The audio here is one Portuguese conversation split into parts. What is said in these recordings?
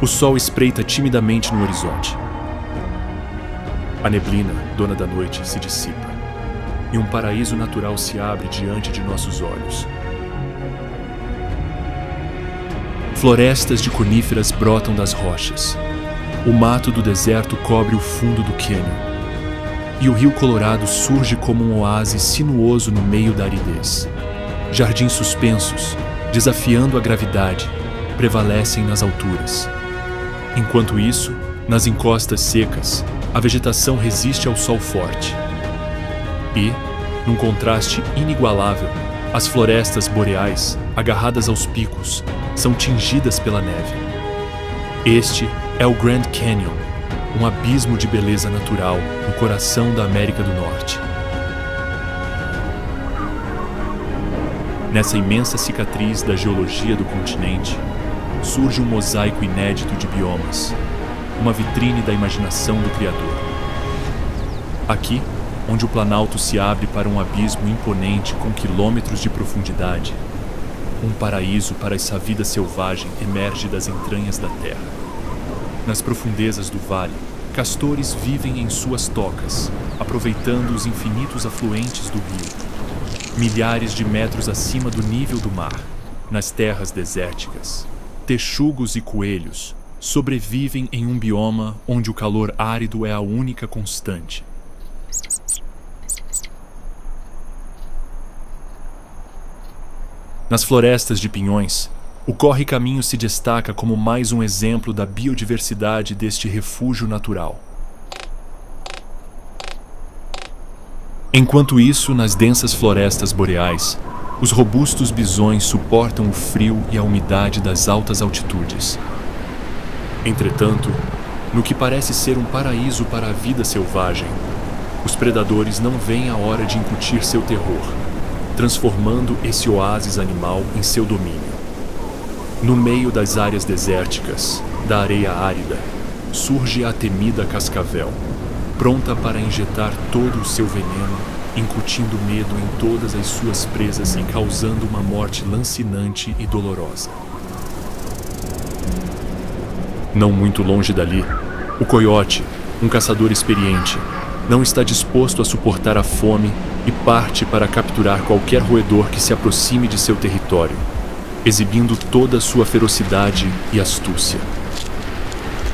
O sol espreita timidamente no horizonte. A neblina, dona da noite, se dissipa, e um paraíso natural se abre diante de nossos olhos. Florestas de coníferas brotam das rochas. O mato do deserto cobre o fundo do cânion. E o rio Colorado surge como um oásis sinuoso no meio da aridez. Jardins suspensos, desafiando a gravidade, prevalecem nas alturas. Enquanto isso, nas encostas secas, a vegetação resiste ao sol forte. E, num contraste inigualável, as florestas boreais, agarradas aos picos, são tingidas pela neve. Este é o Grand Canyon, um abismo de beleza natural no coração da América do Norte. Nessa imensa cicatriz da geologia do continente, surge um mosaico inédito de biomas, uma vitrine da imaginação do Criador. Aqui, onde o Planalto se abre para um abismo imponente com quilômetros de profundidade, um paraíso para essa vida selvagem emerge das entranhas da terra. Nas profundezas do vale, castores vivem em suas tocas, aproveitando os infinitos afluentes do rio. Milhares de metros acima do nível do mar, nas terras desérticas, texugos e coelhos sobrevivem em um bioma onde o calor árido é a única constante. Nas florestas de pinhões, o corre-caminho se destaca como mais um exemplo da biodiversidade deste refúgio natural. Enquanto isso, nas densas florestas boreais, os robustos bisões suportam o frio e a umidade das altas altitudes. Entretanto, no que parece ser um paraíso para a vida selvagem, os predadores não veem a hora de incutir seu terror, transformando esse oásis animal em seu domínio. No meio das áreas desérticas, da areia árida, surge a temida cascavel, pronta para injetar todo o seu veneno, incutindo medo em todas as suas presas e causando uma morte lancinante e dolorosa. Não muito longe dali, o coiote, um caçador experiente, não está disposto a suportar a fome e parte para capturar qualquer roedor que se aproxime de seu território, exibindo toda a sua ferocidade e astúcia.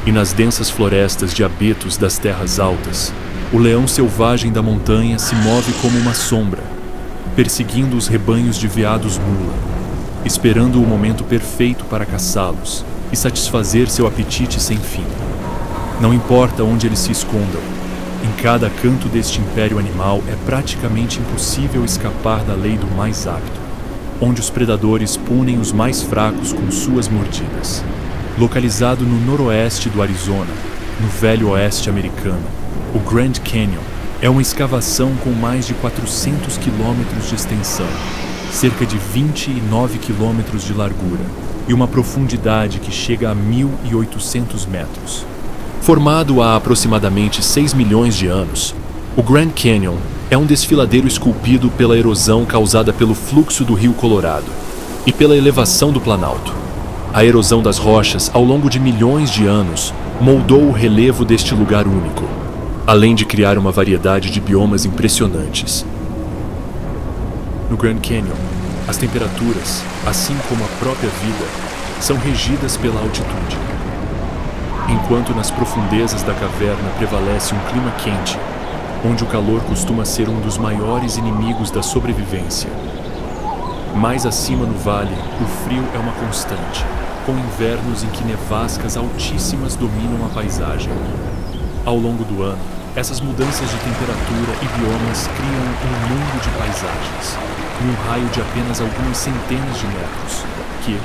E nas densas florestas de abetos das terras altas, o leão selvagem da montanha se move como uma sombra, perseguindo os rebanhos de veados mula, esperando o momento perfeito para caçá-los e satisfazer seu apetite sem fim. Não importa onde eles se escondam, em cada canto deste império animal é praticamente impossível escapar da lei do mais apto, onde os predadores punem os mais fracos com suas mordidas. Localizado no noroeste do Arizona, no velho oeste americano, o Grand Canyon é uma escavação com mais de 400 quilômetros de extensão, cerca de 29 quilômetros de largura e uma profundidade que chega a 1.800 metros. Formado há aproximadamente 6 milhões de anos, o Grand Canyon é um desfiladeiro esculpido pela erosão causada pelo fluxo do rio Colorado e pela elevação do Planalto. A erosão das rochas ao longo de milhões de anos moldou o relevo deste lugar único, além de criar uma variedade de biomas impressionantes. No Grand Canyon, as temperaturas, assim como a própria vida, são regidas pela altitude. Enquanto nas profundezas da caverna prevalece um clima quente, onde o calor costuma ser um dos maiores inimigos da sobrevivência. Mais acima no vale, o frio é uma constante, com invernos em que nevascas altíssimas dominam a paisagem. Ao longo do ano, essas mudanças de temperatura e biomas criam um mundo de paisagens, num raio de apenas algumas centenas de metros, que,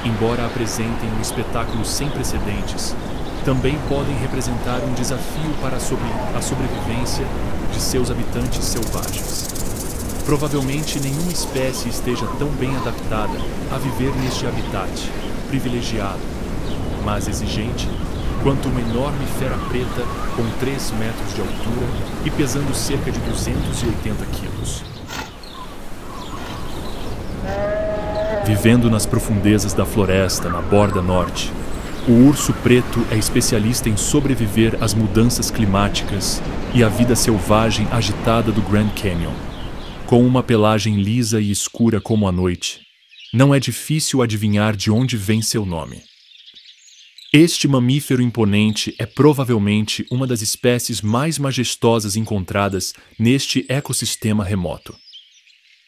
embora apresentem um espetáculo sem precedentes, também podem representar um desafio para a sobrevivência de seus habitantes selvagens. Provavelmente nenhuma espécie esteja tão bem adaptada a viver neste habitat privilegiado, mas exigente, quanto uma enorme fera preta com 3 metros de altura e pesando cerca de 280 quilos. Vivendo nas profundezas da floresta na borda norte, O urso preto é especialista em sobreviver às mudanças climáticas e à vida selvagem agitada do Grand Canyon. Com uma pelagem lisa e escura como a noite, não é difícil adivinhar de onde vem seu nome. Este mamífero imponente é provavelmente uma das espécies mais majestosas encontradas neste ecossistema remoto.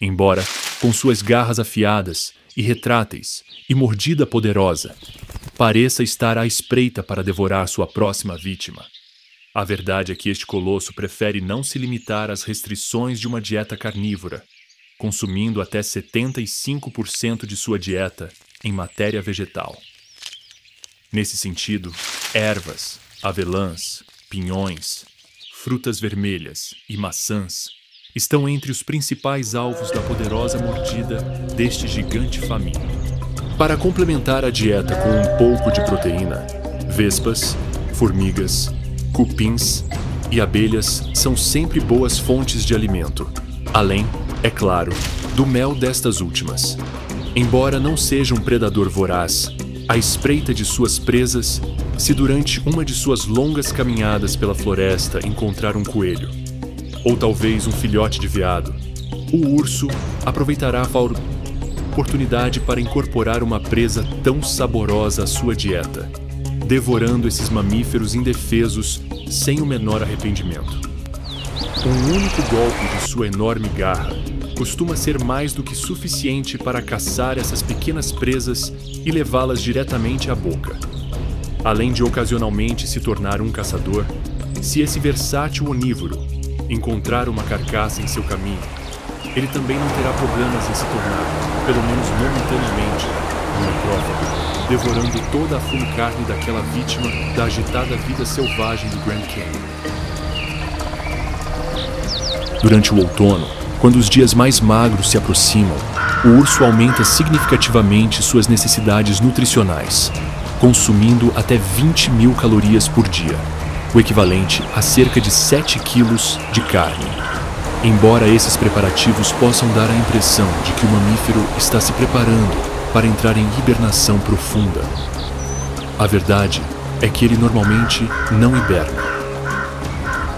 Embora, com suas garras afiadas e retráteis e mordida poderosa, pareça estar à espreita para devorar sua próxima vítima, a verdade é que este colosso prefere não se limitar às restrições de uma dieta carnívora, consumindo até 75% de sua dieta em matéria vegetal. Nesse sentido, ervas, avelãs, pinhões, frutas vermelhas e maçãs estão entre os principais alvos da poderosa mordida deste gigante faminto. Para complementar a dieta com um pouco de proteína, vespas, formigas, cupins e abelhas são sempre boas fontes de alimento, além, é claro, do mel destas últimas. Embora não seja um predador voraz, à espreita de suas presas, se durante uma de suas longas caminhadas pela floresta encontrar um coelho, ou talvez um filhote de veado, o urso aproveitará a oportunidade para incorporar uma presa tão saborosa à sua dieta, devorando esses mamíferos indefesos sem o menor arrependimento. Um único golpe de sua enorme garra costuma ser mais do que suficiente para caçar essas pequenas presas e levá-las diretamente à boca. Além de ocasionalmente se tornar um caçador, se esse versátil onívoro encontrar uma carcaça em seu caminho, ele também não terá problemas em se tornar, pelo menos momentaneamente, um necrófago, devorando toda a fume-carne daquela vítima da agitada vida selvagem do Grand Canyon. Durante o outono, quando os dias mais magros se aproximam, o urso aumenta significativamente suas necessidades nutricionais, consumindo até 20.000 calorias por dia, o equivalente a cerca de 7 quilos de carne. Embora esses preparativos possam dar a impressão de que o mamífero está se preparando para entrar em hibernação profunda, a verdade é que ele normalmente não hiberna,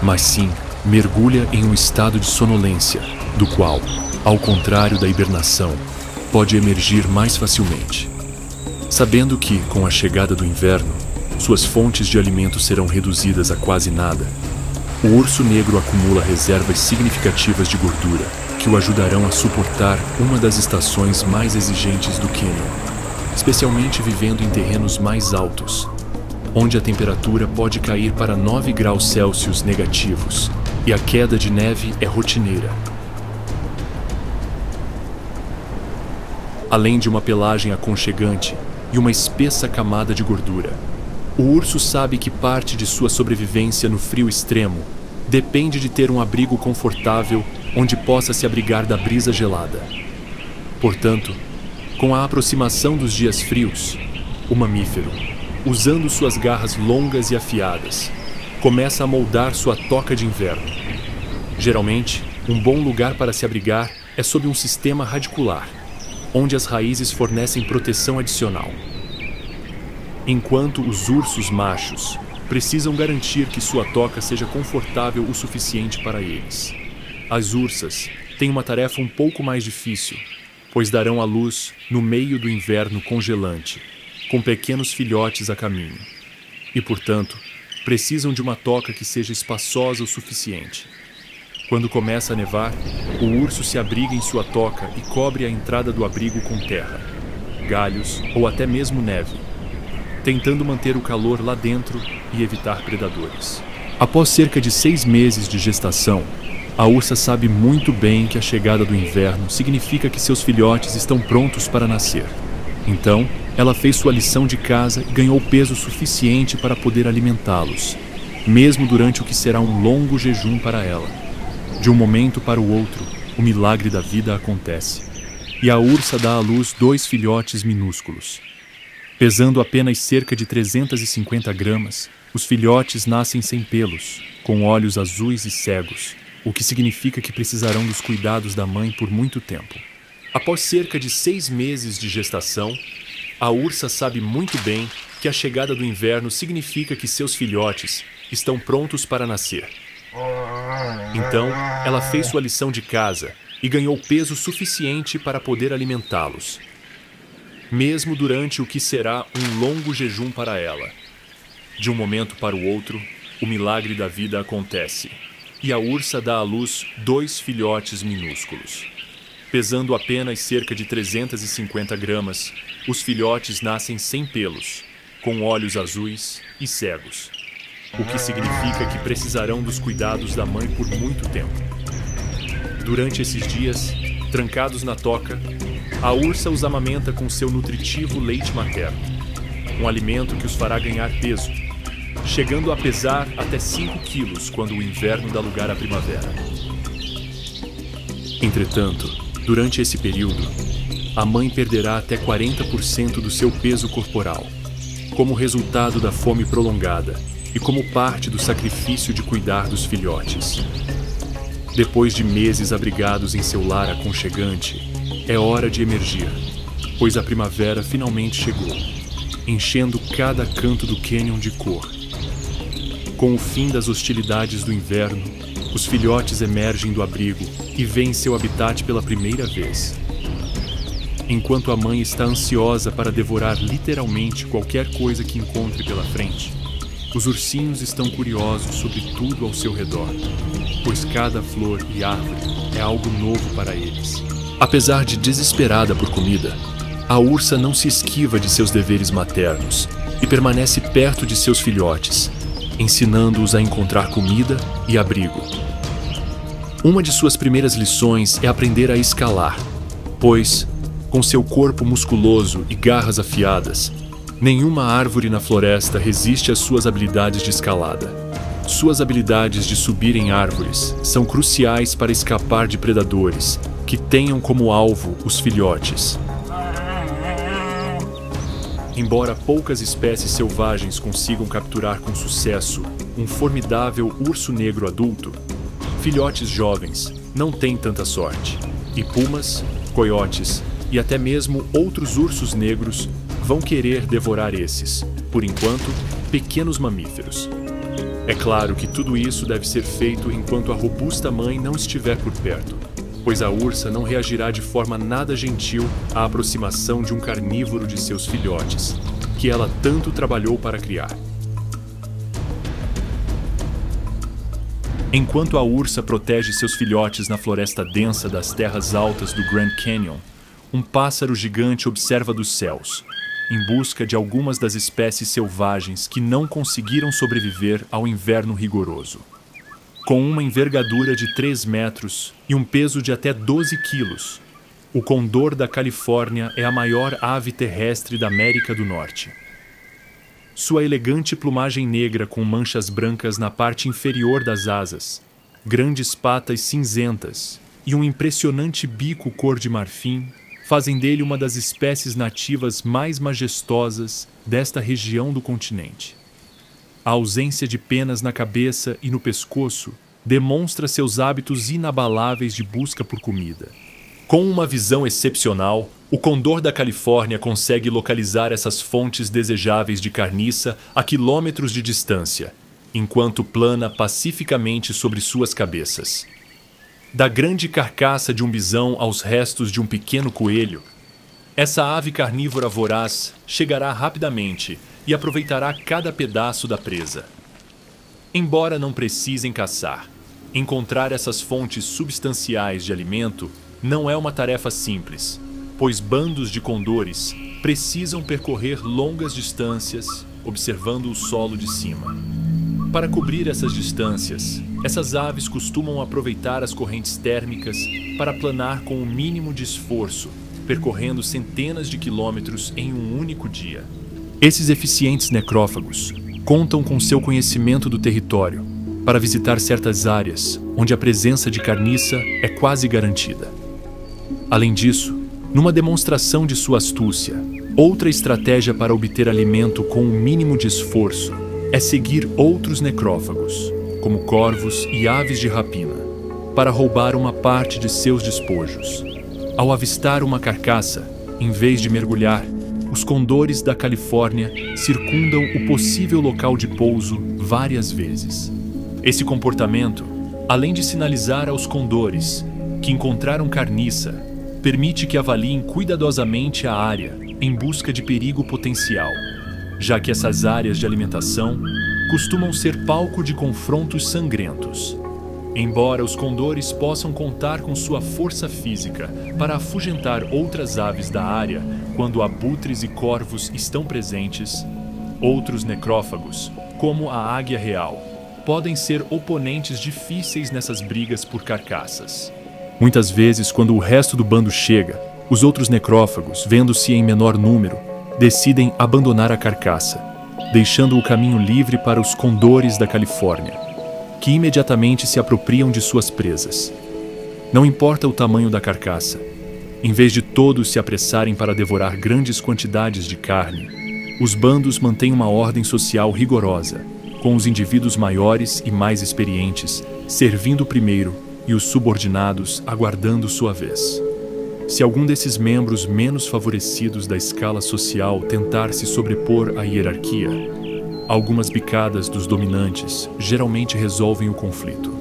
mas sim mergulha em um estado de sonolência, do qual, ao contrário da hibernação, pode emergir mais facilmente. Sabendo que, com a chegada do inverno, suas fontes de alimento serão reduzidas a quase nada, o urso negro acumula reservas significativas de gordura que o ajudarão a suportar uma das estações mais exigentes do Canyon, especialmente vivendo em terrenos mais altos, onde a temperatura pode cair para 9 graus Celsius negativos e a queda de neve é rotineira. Além de uma pelagem aconchegante e uma espessa camada de gordura, o urso sabe que parte de sua sobrevivência no frio extremo depende de ter um abrigo confortável onde possa se abrigar da brisa gelada. Portanto, com a aproximação dos dias frios, o mamífero, usando suas garras longas e afiadas, começa a moldar sua toca de inverno. Geralmente, um bom lugar para se abrigar é sob um sistema radicular, onde as raízes fornecem proteção adicional. Enquanto os ursos machos precisam garantir que sua toca seja confortável o suficiente para eles, as ursas têm uma tarefa um pouco mais difícil, pois darão à luz no meio do inverno congelante, com pequenos filhotes a caminho, e, portanto, precisam de uma toca que seja espaçosa o suficiente. Quando começa a nevar, o urso se abriga em sua toca e cobre a entrada do abrigo com terra, galhos ou até mesmo neve, tentando manter o calor lá dentro e evitar predadores. Após cerca de 6 meses de gestação, a ursa sabe muito bem que a chegada do inverno significa que seus filhotes estão prontos para nascer. Então, ela fez sua lição de casa e ganhou peso suficiente para poder alimentá-los, mesmo durante o que será um longo jejum para ela. De um momento para o outro, o milagre da vida acontece, e a ursa dá à luz 2 filhotes minúsculos. Pesando apenas cerca de 350 gramas, os filhotes nascem sem pelos, com olhos azuis e cegos, o que significa que precisarão dos cuidados da mãe por muito tempo. Após cerca de 6 meses de gestação, A ursa sabe muito bem que a chegada do inverno significa que seus filhotes estão prontos para nascer. Então, ela fez sua lição de casa e ganhou peso suficiente para poder alimentá-los, mesmo durante o que será um longo jejum para ela. De um momento para o outro, o milagre da vida acontece, e a ursa dá à luz 2 filhotes minúsculos. Pesando apenas cerca de 350 gramas, os filhotes nascem sem pelos, com olhos azuis e cegos, o que significa que precisarão dos cuidados da mãe por muito tempo. Durante esses dias, trancados na toca, a ursa os amamenta com seu nutritivo leite materno, um alimento que os fará ganhar peso, chegando a pesar até 5 quilos quando o inverno dá lugar à primavera. Entretanto, durante esse período, a mãe perderá até 40% do seu peso corporal, como resultado da fome prolongada e como parte do sacrifício de cuidar dos filhotes. Depois de meses abrigados em seu lar aconchegante, é hora de emergir, pois a primavera finalmente chegou, enchendo cada canto do cânion de cor. Com o fim das hostilidades do inverno, os filhotes emergem do abrigo e veem seu habitat pela primeira vez. Enquanto a mãe está ansiosa para devorar literalmente qualquer coisa que encontre pela frente, os ursinhos estão curiosos sobre tudo ao seu redor, pois cada flor e árvore é algo novo para eles. Apesar de desesperada por comida, a ursa não se esquiva de seus deveres maternos e permanece perto de seus filhotes, ensinando-os a encontrar comida e abrigo. Uma de suas primeiras lições é aprender a escalar, pois, com seu corpo musculoso e garras afiadas, nenhuma árvore na floresta resiste às suas habilidades de escalada. Suas habilidades de subir em árvores são cruciais para escapar de predadores que tenham como alvo os filhotes. Embora poucas espécies selvagens consigam capturar com sucesso um formidável urso negro adulto, filhotes jovens não têm tanta sorte, e pumas, coiotes e até mesmo outros ursos negros vão querer devorar esses, por enquanto, pequenos mamíferos. É claro que tudo isso deve ser feito enquanto a robusta mãe não estiver por perto, pois a ursa não reagirá de forma nada gentil à aproximação de um carnívoro de seus filhotes, que ela tanto trabalhou para criar. Enquanto a ursa protege seus filhotes na floresta densa das terras altas do Grand Canyon, um pássaro gigante observa dos céus, em busca de algumas das espécies selvagens que não conseguiram sobreviver ao inverno rigoroso. Com uma envergadura de 3 metros e um peso de até 12 quilos, o condor da Califórnia é a maior ave terrestre da América do Norte. Sua elegante plumagem negra com manchas brancas na parte inferior das asas, grandes patas cinzentas e um impressionante bico cor de marfim fazem dele uma das espécies nativas mais majestosas desta região do continente. A ausência de penas na cabeça e no pescoço demonstra seus hábitos inabaláveis de busca por comida. Com uma visão excepcional, o condor da Califórnia consegue localizar essas fontes desejáveis de carniça a quilômetros de distância, enquanto plana pacificamente sobre suas cabeças. Da grande carcaça de um bisão aos restos de um pequeno coelho, essa ave carnívora voraz chegará rapidamente e aproveitará cada pedaço da presa. Embora não precisem caçar, encontrar essas fontes substanciais de alimento não é uma tarefa simples, pois bandos de condores precisam percorrer longas distâncias observando o solo de cima. Para cobrir essas distâncias, essas aves costumam aproveitar as correntes térmicas para planar com o mínimo de esforço, percorrendo centenas de quilômetros em um único dia. Esses eficientes necrófagos contam com seu conhecimento do território para visitar certas áreas onde a presença de carniça é quase garantida. Além disso, numa demonstração de sua astúcia, outra estratégia para obter alimento com o mínimo de esforço é seguir outros necrófagos, como corvos e aves de rapina, para roubar uma parte de seus despojos. Ao avistar uma carcaça, em vez de mergulhar, os condores da Califórnia circundam o possível local de pouso várias vezes. Esse comportamento, além de sinalizar aos condores que encontraram carniça, permite que avaliem cuidadosamente a área em busca de perigo potencial, já que essas áreas de alimentação costumam ser palco de confrontos sangrentos. Embora os condores possam contar com sua força física para afugentar outras aves da área quando abutres e corvos estão presentes, outros necrófagos, como a águia real, podem ser oponentes difíceis nessas brigas por carcaças. Muitas vezes, quando o resto do bando chega, os outros necrófagos, vendo-se em menor número, decidem abandonar a carcaça, deixando o caminho livre para os condores da Califórnia, que imediatamente se apropriam de suas presas. Não importa o tamanho da carcaça, em vez de todos se apressarem para devorar grandes quantidades de carne, os bandos mantêm uma ordem social rigorosa, com os indivíduos maiores e mais experientes servindo primeiro e os subordinados aguardando sua vez. Se algum desses membros menos favorecidos da escala social tentar se sobrepor à hierarquia, algumas bicadas dos dominantes geralmente resolvem o conflito.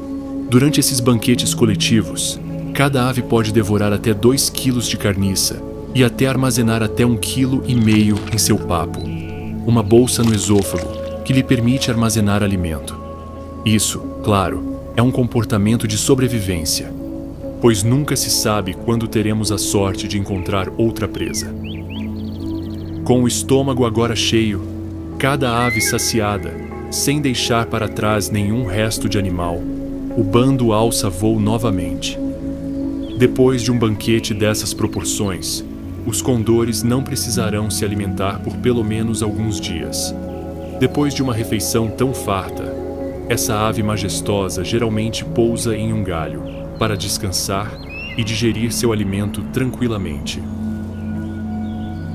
Durante esses banquetes coletivos, cada ave pode devorar até 2 quilos de carniça e até armazenar até 1,5 kg em seu papo, uma bolsa no esôfago que lhe permite armazenar alimento. Isso, claro, é um comportamento de sobrevivência, pois nunca se sabe quando teremos a sorte de encontrar outra presa. Com o estômago agora cheio, cada ave saciada, sem deixar para trás nenhum resto de animal, o bando alça voo novamente. Depois de um banquete dessas proporções, os condores não precisarão se alimentar por pelo menos alguns dias. Depois de uma refeição tão farta, essa ave majestosa geralmente pousa em um galho para descansar e digerir seu alimento tranquilamente.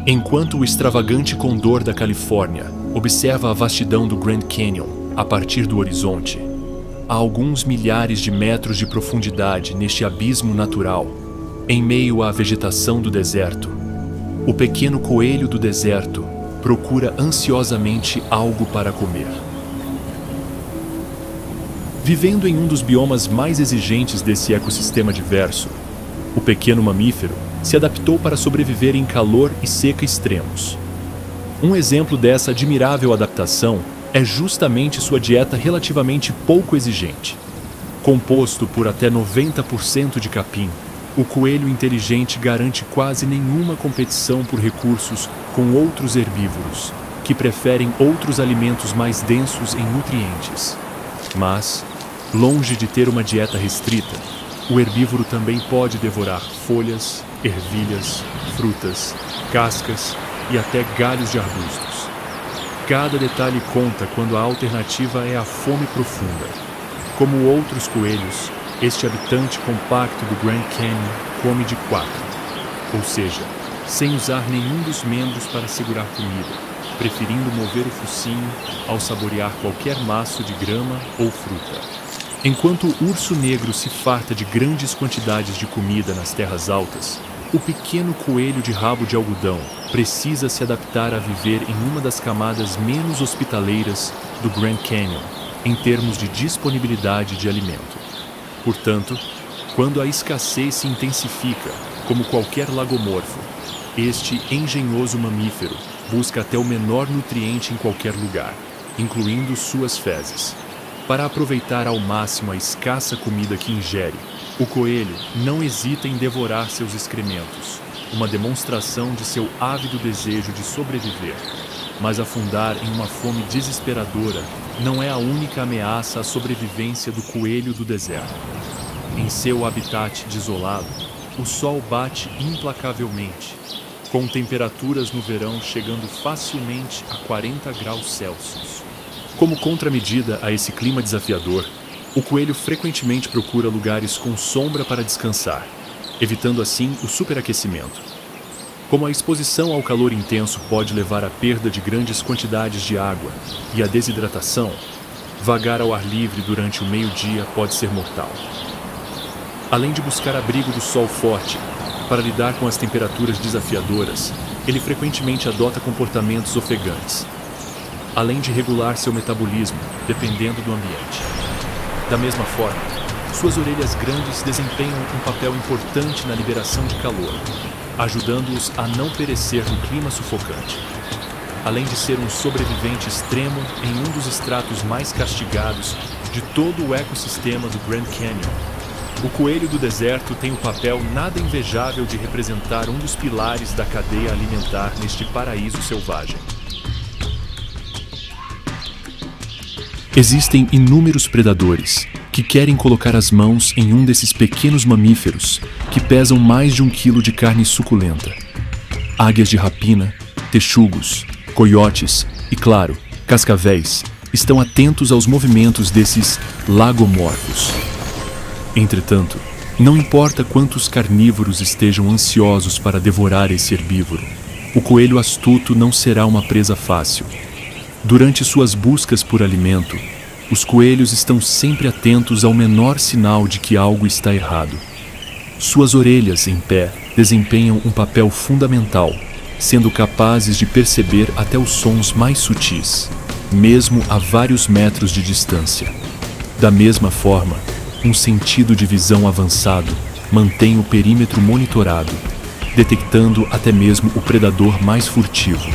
Enquanto o extravagante condor da Califórnia observa a vastidão do Grand Canyon a partir do horizonte, a alguns milhares de metros de profundidade neste abismo natural, em meio à vegetação do deserto, o pequeno coelho do deserto procura ansiosamente algo para comer. Vivendo em um dos biomas mais exigentes desse ecossistema diverso, o pequeno mamífero se adaptou para sobreviver em calor e seca extremos. Um exemplo dessa admirável adaptação é justamente sua dieta relativamente pouco exigente. Composto por até 90% de capim, o coelho inteligente garante quase nenhuma competição por recursos com outros herbívoros, que preferem outros alimentos mais densos em nutrientes. Mas, longe de ter uma dieta restrita, o herbívoro também pode devorar folhas, ervilhas, frutas, cascas e até galhos de arbustos. Cada detalhe conta quando a alternativa é a fome profunda. Como outros coelhos, este habitante compacto do Grand Canyon come de 4, ou seja, sem usar nenhum dos membros para segurar comida, preferindo mover o focinho ao saborear qualquer maço de grama ou fruta. Enquanto o urso negro se farta de grandes quantidades de comida nas terras altas, o pequeno coelho de rabo de algodão precisa se adaptar a viver em uma das camadas menos hospitaleiras do Grand Canyon, em termos de disponibilidade de alimento. Portanto, quando a escassez se intensifica, como qualquer lagomorfo, este engenhoso mamífero busca até o menor nutriente em qualquer lugar, incluindo suas fezes. Para aproveitar ao máximo a escassa comida que ingere, o coelho não hesita em devorar seus excrementos, uma demonstração de seu ávido desejo de sobreviver. Mas afundar em uma fome desesperadora não é a única ameaça à sobrevivência do coelho do deserto. Em seu habitat desolado, o sol bate implacavelmente, com temperaturas no verão chegando facilmente a 40 graus Celsius. Como contramedida a esse clima desafiador, o coelho frequentemente procura lugares com sombra para descansar, evitando assim o superaquecimento. Como a exposição ao calor intenso pode levar à perda de grandes quantidades de água e à desidratação, vagar ao ar livre durante o meio-dia pode ser mortal. Além de buscar abrigo do sol forte para lidar com as temperaturas desafiadoras, ele frequentemente adota comportamentos ofegantes, além de regular seu metabolismo, dependendo do ambiente. Da mesma forma, suas orelhas grandes desempenham um papel importante na liberação de calor, ajudando-os a não perecer no clima sufocante. Além de ser um sobrevivente extremo em um dos estratos mais castigados de todo o ecossistema do Grand Canyon, o coelho do deserto tem o papel nada invejável de representar um dos pilares da cadeia alimentar neste paraíso selvagem. Existem inúmeros predadores que querem colocar as mãos em um desses pequenos mamíferos que pesam mais de 1 quilo de carne suculenta. Águias de rapina, texugos, coiotes e, claro, cascavéis estão atentos aos movimentos desses lagomorfos. Entretanto, não importa quantos carnívoros estejam ansiosos para devorar esse herbívoro, o coelho astuto não será uma presa fácil. Durante suas buscas por alimento, os coelhos estão sempre atentos ao menor sinal de que algo está errado. Suas orelhas, em pé, desempenham um papel fundamental, sendo capazes de perceber até os sons mais sutis, mesmo a vários metros de distância. Da mesma forma, um sentido de visão avançado mantém o perímetro monitorado, detectando até mesmo o predador mais furtivo.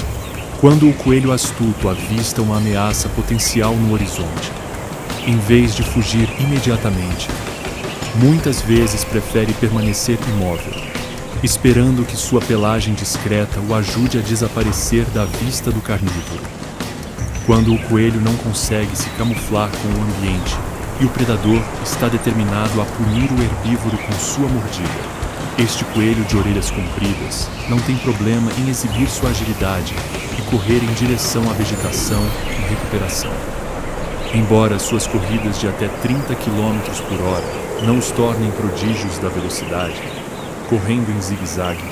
Quando o coelho astuto avista uma ameaça potencial no horizonte, em vez de fugir imediatamente, muitas vezes prefere permanecer imóvel, esperando que sua pelagem discreta o ajude a desaparecer da vista do carnívoro. Quando o coelho não consegue se camuflar com o ambiente e o predador está determinado a punir o herbívoro com sua mordida, este coelho de orelhas compridas não tem problema em exibir sua agilidade e correr em direção à vegetação e recuperação. Embora suas corridas de até 30 km por hora não os tornem prodígios da velocidade, correndo em zigue-zague,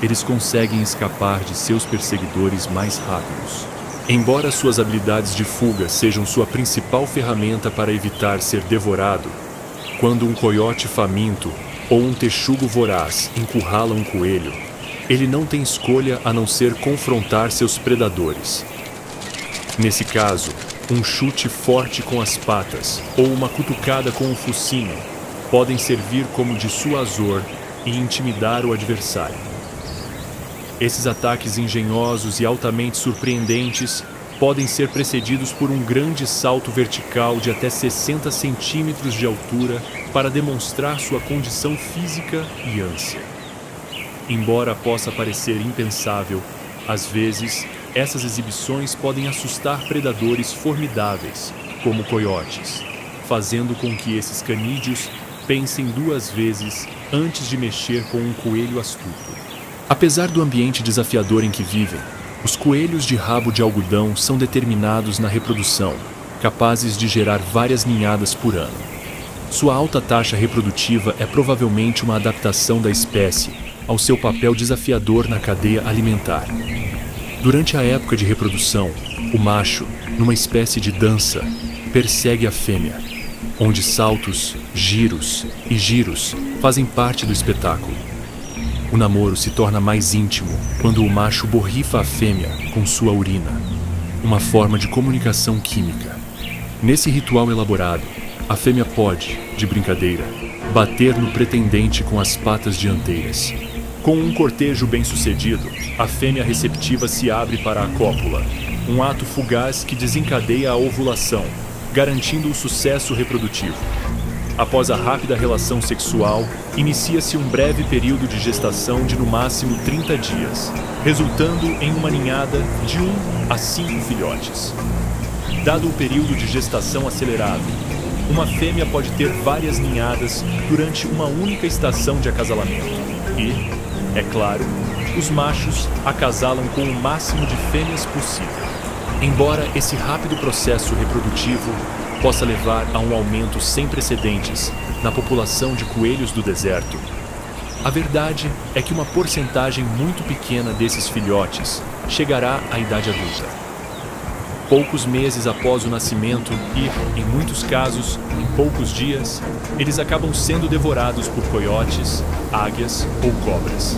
eles conseguem escapar de seus perseguidores mais rápidos. Embora suas habilidades de fuga sejam sua principal ferramenta para evitar ser devorado, quando um coiote faminto ou um texugo voraz encurrala um coelho, ele não tem escolha a não ser confrontar seus predadores. Nesse caso, um chute forte com as patas ou uma cutucada com o focinho podem servir como dissuasor e intimidar o adversário. Esses ataques engenhosos e altamente surpreendentes podem ser precedidos por um grande salto vertical de até 60 centímetros de altura para demonstrar sua condição física e ânsia. Embora possa parecer impensável, às vezes, essas exibições podem assustar predadores formidáveis, como coiotes, fazendo com que esses canídeos pensem 2 vezes antes de mexer com um coelho astuto. Apesar do ambiente desafiador em que vivem, os coelhos de rabo de algodão são determinados na reprodução, capazes de gerar várias ninhadas por ano. Sua alta taxa reprodutiva é provavelmente uma adaptação da espécie ao seu papel desafiador na cadeia alimentar. Durante a época de reprodução, o macho, numa espécie de dança, persegue a fêmea, onde saltos, giros e giros fazem parte do espetáculo. O namoro se torna mais íntimo quando o macho borrifa a fêmea com sua urina, uma forma de comunicação química. Nesse ritual elaborado, a fêmea pode, de brincadeira, bater no pretendente com as patas dianteiras. Com um cortejo bem-sucedido, a fêmea receptiva se abre para a cópula, um ato fugaz que desencadeia a ovulação, garantindo o sucesso reprodutivo. Após a rápida relação sexual, inicia-se um breve período de gestação de no máximo 30 dias, resultando em uma ninhada de 1 a 5 filhotes. Dado o período de gestação acelerado, uma fêmea pode ter várias ninhadas durante uma única estação de acasalamento e, é claro, os machos acasalam com o máximo de fêmeas possível. Embora esse rápido processo reprodutivo possa levar a um aumento sem precedentes na população de coelhos do deserto, a verdade é que uma porcentagem muito pequena desses filhotes chegará à idade adulta. Poucos meses após o nascimento e, em muitos casos, em poucos dias, eles acabam sendo devorados por coiotes, águias ou cobras.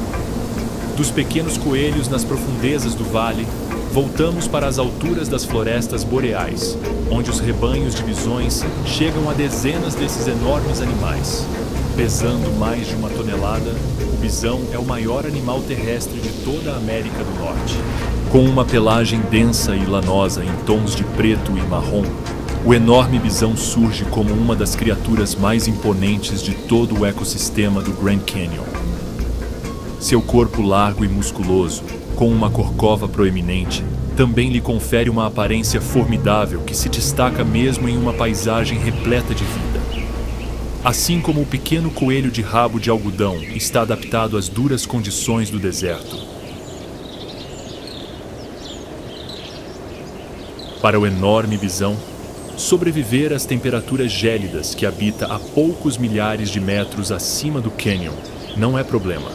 Dos pequenos coelhos nas profundezas do vale, voltamos para as alturas das florestas boreais, onde os rebanhos de bisões chegam a dezenas desses enormes animais. Pesando mais de 1 tonelada, o bisão é o maior animal terrestre de toda a América do Norte. Com uma pelagem densa e lanosa em tons de preto e marrom, o enorme bisão surge como uma das criaturas mais imponentes de todo o ecossistema do Grand Canyon. Seu corpo largo e musculoso, com uma corcova proeminente, também lhe confere uma aparência formidável que se destaca mesmo em uma paisagem repleta de vida. Assim como o pequeno coelho de rabo de algodão está adaptado às duras condições do deserto. Para o enorme bisão, sobreviver às temperaturas gélidas que habita a poucos milhares de metros acima do cânion não é problema.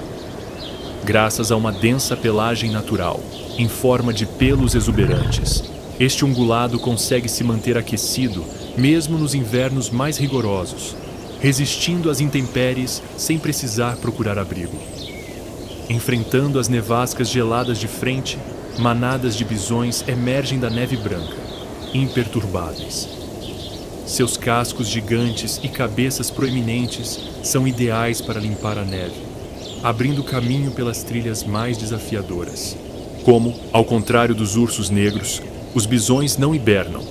Graças a uma densa pelagem natural, em forma de pelos exuberantes, este ungulado consegue se manter aquecido mesmo nos invernos mais rigorosos, resistindo às intempéries sem precisar procurar abrigo. Enfrentando as nevascas geladas de frente, manadas de bisões emergem da neve branca, imperturbáveis. Seus cascos gigantes e cabeças proeminentes são ideais para limpar a neve, abrindo caminho pelas trilhas mais desafiadoras. Como, ao contrário dos ursos negros, os bisões não hibernam.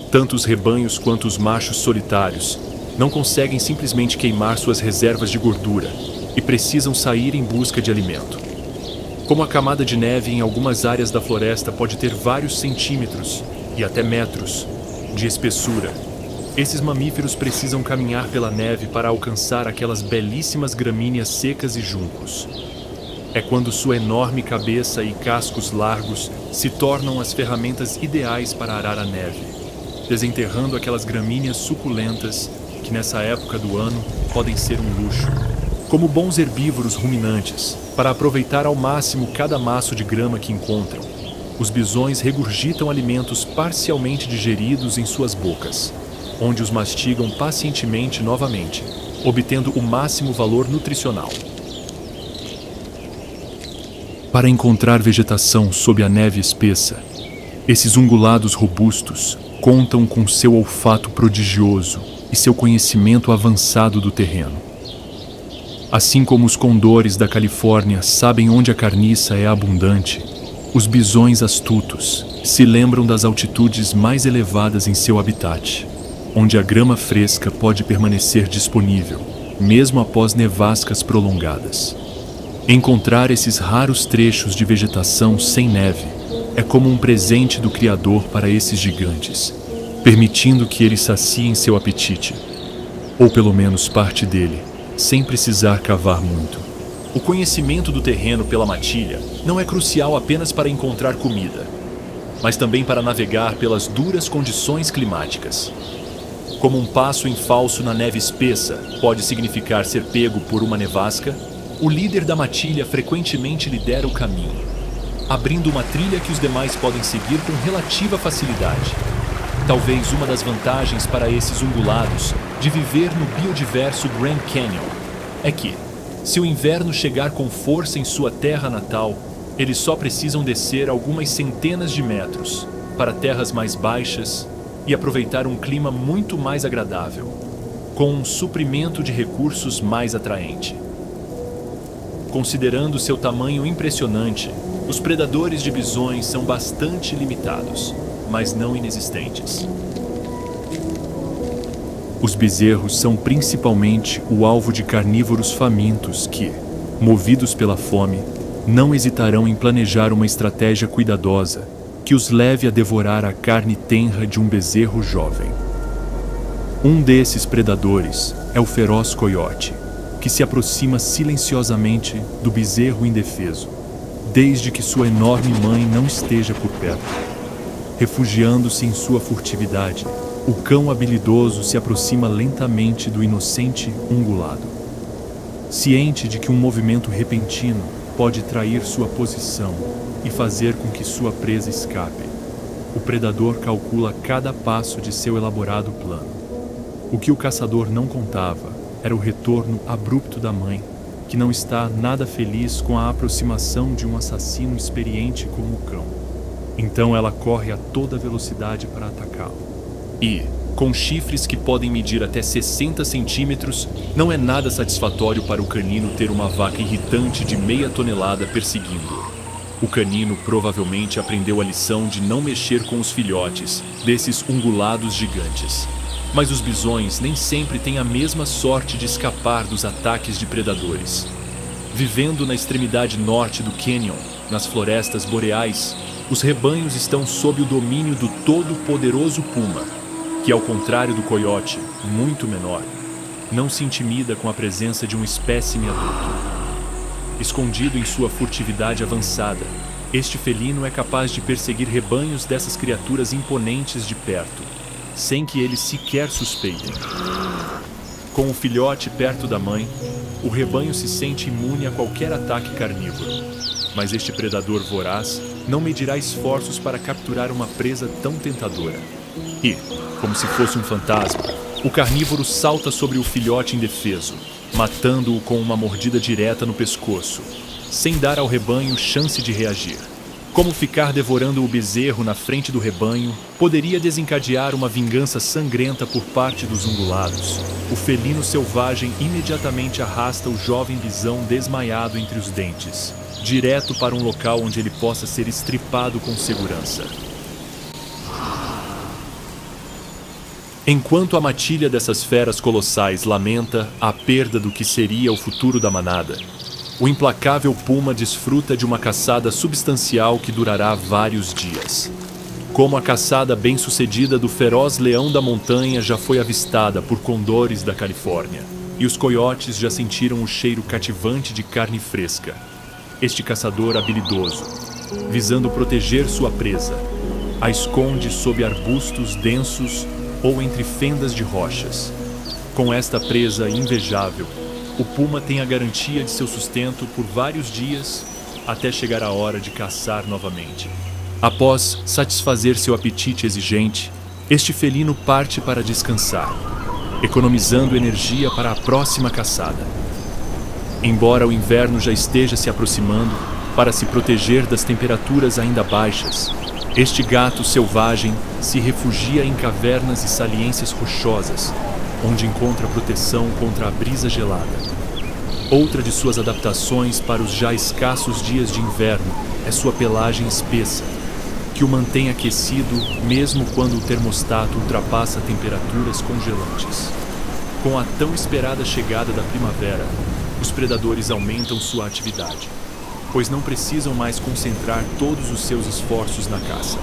Tanto os rebanhos quanto os machos solitários não conseguem simplesmente queimar suas reservas de gordura e precisam sair em busca de alimento. Como a camada de neve em algumas áreas da floresta pode ter vários centímetros e até metros de espessura, esses mamíferos precisam caminhar pela neve para alcançar aquelas belíssimas gramíneas secas e juncos. É quando sua enorme cabeça e cascos largos se tornam as ferramentas ideais para arar a neve, desenterrando aquelas gramíneas suculentas que nessa época do ano podem ser um luxo. Como bons herbívoros ruminantes, para aproveitar ao máximo cada maço de grama que encontram, os bisões regurgitam alimentos parcialmente digeridos em suas bocas, onde os mastigam pacientemente novamente, obtendo o máximo valor nutricional. Para encontrar vegetação sob a neve espessa, esses ungulados robustos contam com seu olfato prodigioso e seu conhecimento avançado do terreno. Assim como os condores da Califórnia sabem onde a carniça é abundante, os bisões astutos se lembram das altitudes mais elevadas em seu habitat, onde a grama fresca pode permanecer disponível, mesmo após nevascas prolongadas. Encontrar esses raros trechos de vegetação sem neve é como um presente do Criador para esses gigantes, permitindo que eles saciem seu apetite, ou pelo menos parte dele, sem precisar cavar muito. O conhecimento do terreno pela matilha não é crucial apenas para encontrar comida, mas também para navegar pelas duras condições climáticas. Como um passo em falso na neve espessa pode significar ser pego por uma nevasca, o líder da matilha frequentemente lidera o caminho, abrindo uma trilha que os demais podem seguir com relativa facilidade. Talvez uma das vantagens para esses ungulados de viver no biodiverso Grand Canyon é que, se o inverno chegar com força em sua terra natal, eles só precisam descer algumas centenas de metros para terras mais baixas e aproveitar um clima muito mais agradável, com um suprimento de recursos mais atraente. Considerando seu tamanho impressionante, os predadores de bisões são bastante limitados, mas não inexistentes. Os bezerros são principalmente o alvo de carnívoros famintos que, movidos pela fome, não hesitarão em planejar uma estratégia cuidadosa que os leve a devorar a carne tenra de um bezerro jovem. Um desses predadores é o feroz coiote, que se aproxima silenciosamente do bezerro indefeso, desde que sua enorme mãe não esteja por perto. Refugiando-se em sua furtividade, o cão habilidoso se aproxima lentamente do inocente ungulado. Ciente de que um movimento repentino pode trair sua posição e fazer com que sua presa escape, o predador calcula cada passo de seu elaborado plano. O que o caçador não contava era o retorno abrupto da mãe, que não está nada feliz com a aproximação de um assassino experiente como o cão. Então ela corre a toda velocidade para atacá-lo. E, com chifres que podem medir até 60 centímetros, não é nada satisfatório para o canino ter uma vaca irritante de meia tonelada perseguindo-o. O canino provavelmente aprendeu a lição de não mexer com os filhotes desses ungulados gigantes. Mas os bisões nem sempre têm a mesma sorte de escapar dos ataques de predadores. Vivendo na extremidade norte do cânion, nas florestas boreais, os rebanhos estão sob o domínio do todo-poderoso puma, que, ao contrário do coiote, muito menor, não se intimida com a presença de um espécime adulto. Escondido em sua furtividade avançada, este felino é capaz de perseguir rebanhos dessas criaturas imponentes de perto, sem que eles sequer suspeitem. Com o filhote perto da mãe, o rebanho se sente imune a qualquer ataque carnívoro, mas este predador voraz não medirá esforços para capturar uma presa tão tentadora. E, como se fosse um fantasma, o carnívoro salta sobre o filhote indefeso, matando-o com uma mordida direta no pescoço, sem dar ao rebanho chance de reagir. Como ficar devorando o bezerro na frente do rebanho poderia desencadear uma vingança sangrenta por parte dos ungulados, o felino selvagem imediatamente arrasta o jovem bisão desmaiado entre os dentes, direto para um local onde ele possa ser estripado com segurança. Enquanto a matilha dessas feras colossais lamenta a perda do que seria o futuro da manada, o implacável puma desfruta de uma caçada substancial que durará vários dias. Como a caçada bem-sucedida do feroz leão da montanha já foi avistada por condores da Califórnia, e os coiotes já sentiram o cheiro cativante de carne fresca. Este caçador habilidoso, visando proteger sua presa, a esconde sob arbustos densos ou entre fendas de rochas. Com esta presa invejável, o puma tem a garantia de seu sustento por vários dias até chegar a hora de caçar novamente. Após satisfazer seu apetite exigente, este felino parte para descansar, economizando energia para a próxima caçada. Embora o inverno já esteja se aproximando, para se proteger das temperaturas ainda baixas, este gato selvagem se refugia em cavernas e saliências rochosas, onde encontra proteção contra a brisa gelada. Outra de suas adaptações para os já escassos dias de inverno é sua pelagem espessa, que o mantém aquecido mesmo quando o termostato ultrapassa temperaturas congelantes. Com a tão esperada chegada da primavera, os predadores aumentam sua atividade, pois não precisam mais concentrar todos os seus esforços na caça.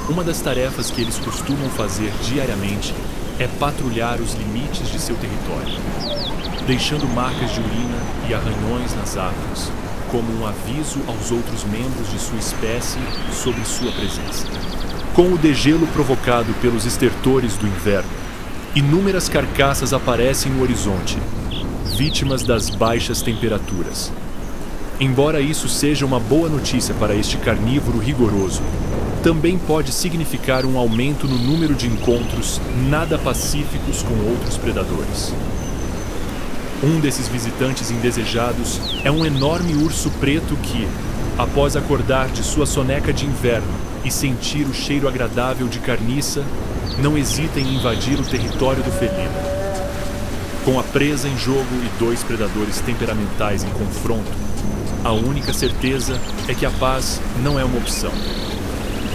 Uma das tarefas que eles costumam fazer diariamente é patrulhar os limites de seu território, deixando marcas de urina e arranhões nas árvores, como um aviso aos outros membros de sua espécie sobre sua presença. Com o degelo provocado pelos estertores do inverno, inúmeras carcaças aparecem no horizonte, vítimas das baixas temperaturas. Embora isso seja uma boa notícia para este carnívoro rigoroso, também pode significar um aumento no número de encontros nada pacíficos com outros predadores. Um desses visitantes indesejados é um enorme urso preto que, após acordar de sua soneca de inverno e sentir o cheiro agradável de carniça, não hesita em invadir o território do felino. Com a presa em jogo e dois predadores temperamentais em confronto, a única certeza é que a paz não é uma opção.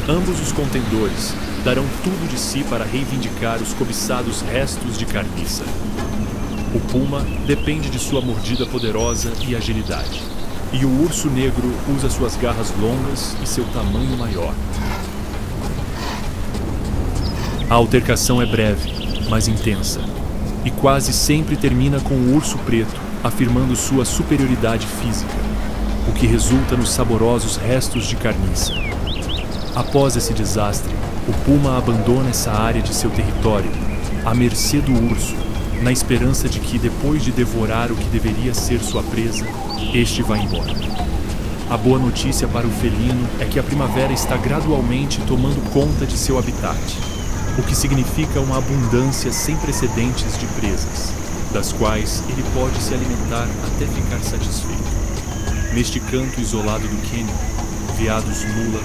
Ambos os contendores darão tudo de si para reivindicar os cobiçados restos de carniça. O puma depende de sua mordida poderosa e agilidade, e o urso negro usa suas garras longas e seu tamanho maior. A altercação é breve, mas intensa, e quase sempre termina com o urso preto afirmando sua superioridade física, o que resulta nos saborosos restos de carniça. Após esse desastre, o puma abandona essa área de seu território, à mercê do urso, na esperança de que, depois de devorar o que deveria ser sua presa, este vá embora. A boa notícia para o felino é que a primavera está gradualmente tomando conta de seu habitat, o que significa uma abundância sem precedentes de presas. das quais ele pode se alimentar até ficar satisfeito. Neste canto isolado do cânion, veados mula,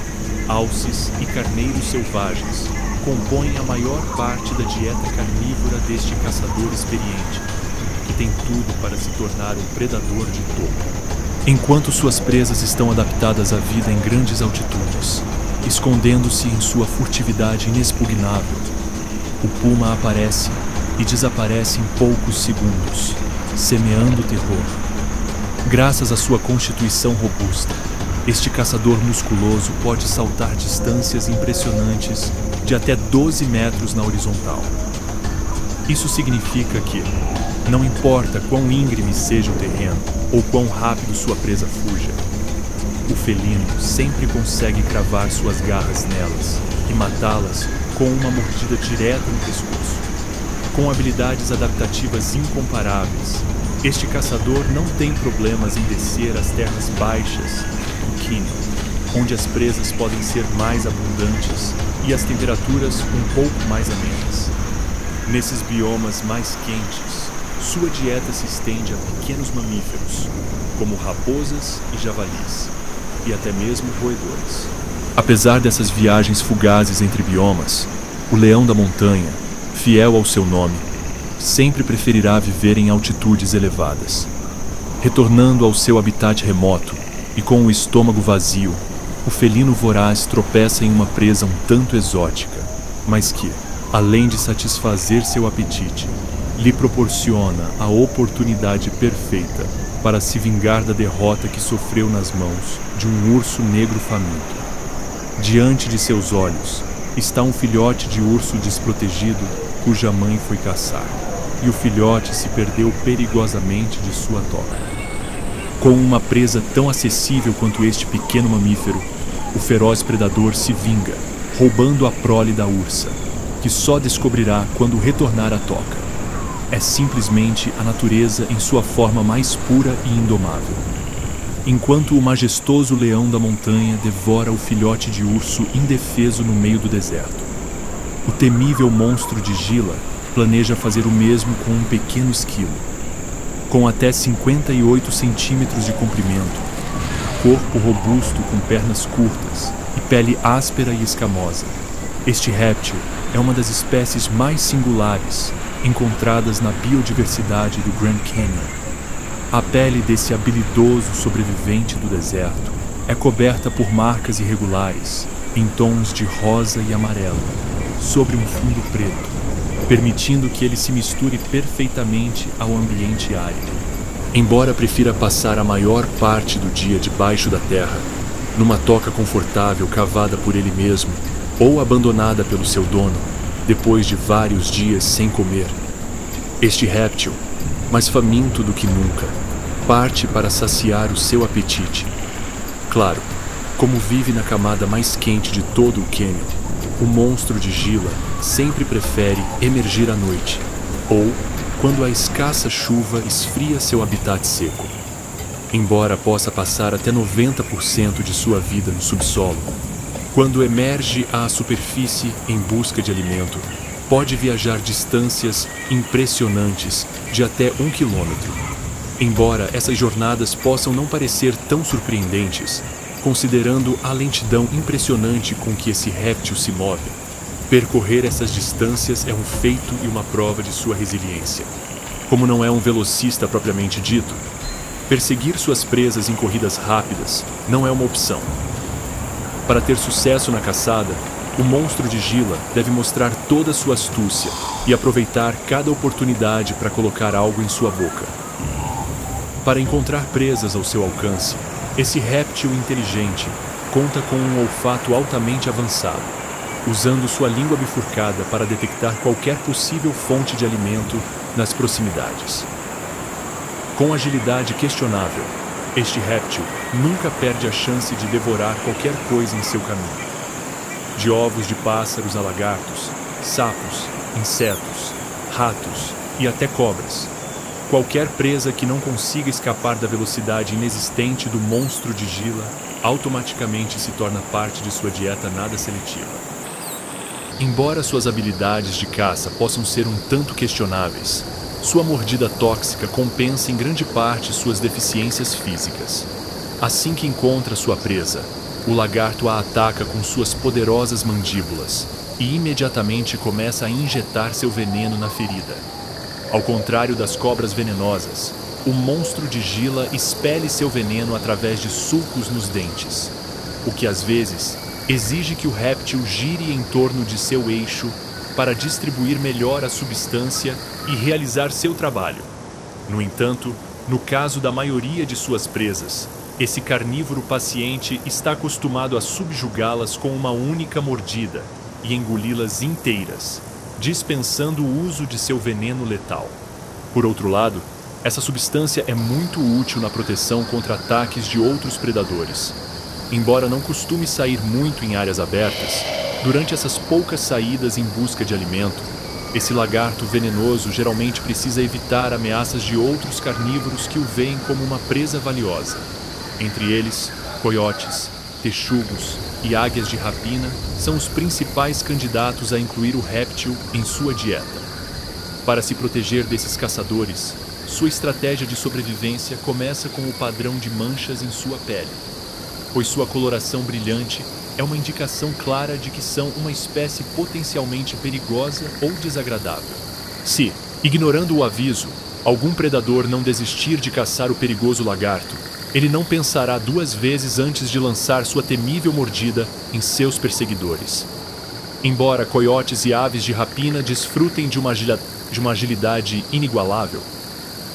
alces e carneiros selvagens compõem a maior parte da dieta carnívora deste caçador experiente, que tem tudo para se tornar um predador de topo. Enquanto suas presas estão adaptadas à vida em grandes altitudes, escondendo-se em sua furtividade inexpugnável, o puma aparece e desaparece em poucos segundos, semeando terror. Graças à sua constituição robusta, este caçador musculoso pode saltar distâncias impressionantes de até 12 metros na horizontal. Isso significa que, não importa quão íngreme seja o terreno ou quão rápido sua presa fuja, o felino sempre consegue cravar suas garras nelas e matá-las com uma mordida direta no pescoço. Com habilidades adaptativas incomparáveis, este caçador não tem problemas em descer as terras baixas do cânion, onde as presas podem ser mais abundantes e as temperaturas um pouco mais amenas. Nesses biomas mais quentes, sua dieta se estende a pequenos mamíferos, como raposas e javalis, e até mesmo roedores. Apesar dessas viagens fugazes entre biomas, o leão da montanha, fiel ao seu nome, sempre preferirá viver em altitudes elevadas. Retornando ao seu habitat remoto e com o estômago vazio, o felino voraz tropeça em uma presa um tanto exótica, mas que, além de satisfazer seu apetite, lhe proporciona a oportunidade perfeita para se vingar da derrota que sofreu nas mãos de um urso negro faminto. Diante de seus olhos está um filhote de urso desprotegido cuja mãe foi caçar, e o filhote se perdeu perigosamente de sua toca. Com uma presa tão acessível quanto este pequeno mamífero, o feroz predador se vinga, roubando a prole da ursa, que só descobrirá quando retornar à toca. É simplesmente a natureza em sua forma mais pura e indomável. Enquanto o majestoso leão da montanha devora o filhote de urso indefeso no meio do deserto, o temível monstro de Gila planeja fazer o mesmo com um pequeno esquilo. Com até 58 centímetros de comprimento, corpo robusto com pernas curtas e pele áspera e escamosa, este réptil é uma das espécies mais singulares encontradas na biodiversidade do Grand Canyon. A pele desse habilidoso sobrevivente do deserto é coberta por marcas irregulares, em tons de rosa e amarelo, sobre um fundo preto, permitindo que ele se misture perfeitamente ao ambiente árido. Embora prefira passar a maior parte do dia debaixo da terra, numa toca confortável cavada por ele mesmo ou abandonada pelo seu dono, depois de vários dias sem comer, este réptil, mais faminto do que nunca, parte para saciar o seu apetite. Claro, como vive na camada mais quente de todo o cânion, o monstro de Gila sempre prefere emergir à noite, ou quando a escassa chuva esfria seu habitat seco. Embora possa passar até 90% de sua vida no subsolo, quando emerge à superfície em busca de alimento, pode viajar distâncias impressionantes de até 1 quilômetro. Embora essas jornadas possam não parecer tão surpreendentes, considerando a lentidão impressionante com que esse réptil se move, percorrer essas distâncias é um feito e uma prova de sua resiliência. Como não é um velocista propriamente dito, perseguir suas presas em corridas rápidas não é uma opção. Para ter sucesso na caçada, o monstro de Gila deve mostrar toda a sua astúcia e aproveitar cada oportunidade para colocar algo em sua boca. Para encontrar presas ao seu alcance, esse réptil inteligente conta com um olfato altamente avançado, usando sua língua bifurcada para detectar qualquer possível fonte de alimento nas proximidades. Com agilidade questionável, este réptil nunca perde a chance de devorar qualquer coisa em seu caminho. De ovos de pássaros a lagartos, sapos, insetos, ratos e até cobras. Qualquer presa que não consiga escapar da velocidade inexistente do monstro de Gila automaticamente se torna parte de sua dieta nada seletiva. Embora suas habilidades de caça possam ser um tanto questionáveis, Sua mordida tóxica compensa em grande parte suas deficiências físicas. Assim que encontra sua presa, o lagarto a ataca com suas poderosas mandíbulas e imediatamente começa a injetar seu veneno na ferida. Ao contrário das cobras venenosas, o monstro de Gila expele seu veneno através de sulcos nos dentes, o que às vezes exige que o réptil gire em torno de seu eixo para distribuir melhor a substância e realizar seu trabalho. No entanto, no caso da maioria de suas presas, esse carnívoro paciente está acostumado a subjugá-las com uma única mordida e engoli-las inteiras, dispensando o uso de seu veneno letal. Por outro lado, essa substância é muito útil na proteção contra ataques de outros predadores. Embora não costume sair muito em áreas abertas, durante essas poucas saídas em busca de alimento, esse lagarto venenoso geralmente precisa evitar ameaças de outros carnívoros que o veem como uma presa valiosa. Entre eles, coiotes, texugos e águias de rapina são os principais candidatos a incluir o réptil em sua dieta. Para se proteger desses caçadores, sua estratégia de sobrevivência começa com o padrão de manchas em sua pele, pois sua coloração brilhante é uma indicação clara de que são uma espécie potencialmente perigosa ou desagradável. Se, ignorando o aviso, algum predador não desistir de caçar o perigoso lagarto, ele não pensará duas vezes antes de lançar sua temível mordida em seus perseguidores. Embora coiotes e aves de rapina desfrutem de uma agilidade inigualável,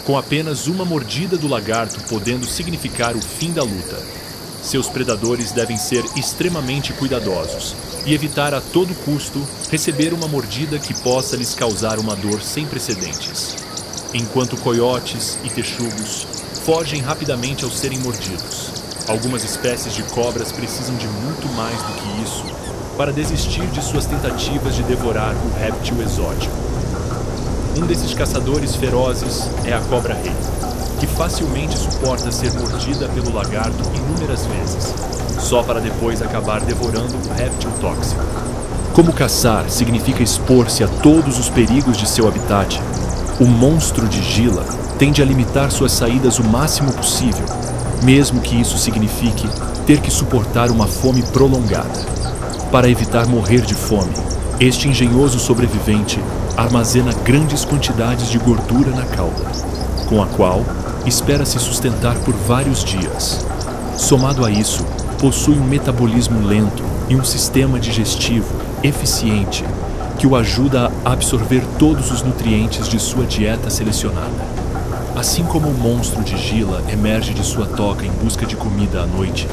com apenas uma mordida do lagarto podendo significar o fim da luta, seus predadores devem ser extremamente cuidadosos e evitar a todo custo receber uma mordida que possa lhes causar uma dor sem precedentes. Enquanto coiotes e texugos fogem rapidamente ao serem mordidos, algumas espécies de cobras precisam de muito mais do que isso para desistir de suas tentativas de devorar o réptil exótico. Um desses caçadores ferozes é a cobra-rei, que facilmente suporta ser mordida pelo lagarto inúmeras vezes, só para depois acabar devorando o réptil tóxico. Como caçar significa expor-se a todos os perigos de seu habitat, o monstro de Gila tende a limitar suas saídas o máximo possível, mesmo que isso signifique ter que suportar uma fome prolongada. Para evitar morrer de fome, este engenhoso sobrevivente armazena grandes quantidades de gordura na cauda, com a qual espera se sustentar por vários dias. Somado a isso, possui um metabolismo lento e um sistema digestivo eficiente que o ajuda a absorver todos os nutrientes de sua dieta selecionada. Assim como o monstro de Gila emerge de sua toca em busca de comida à noite,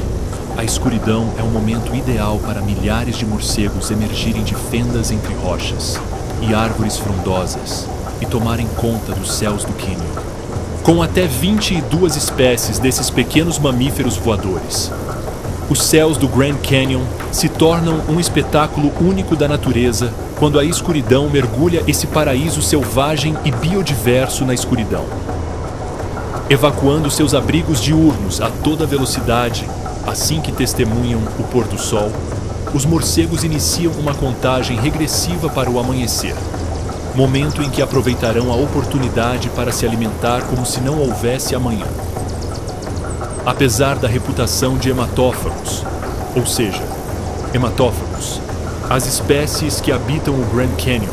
a escuridão é um momento ideal para milhares de morcegos emergirem de fendas entre rochas e árvores frondosas e tomarem conta dos céus do cânion. Com até 22 espécies desses pequenos mamíferos voadores, os céus do Grand Canyon se tornam um espetáculo único da natureza quando a escuridão mergulha esse paraíso selvagem e biodiverso na escuridão. Evacuando seus abrigos diurnos a toda velocidade, assim que testemunham o pôr do sol, os morcegos iniciam uma contagem regressiva para o amanhecer, momento em que aproveitarão a oportunidade para se alimentar como se não houvesse amanhã. Apesar da reputação de hematófagos, ou seja, hematófagos, as espécies que habitam o Grand Canyon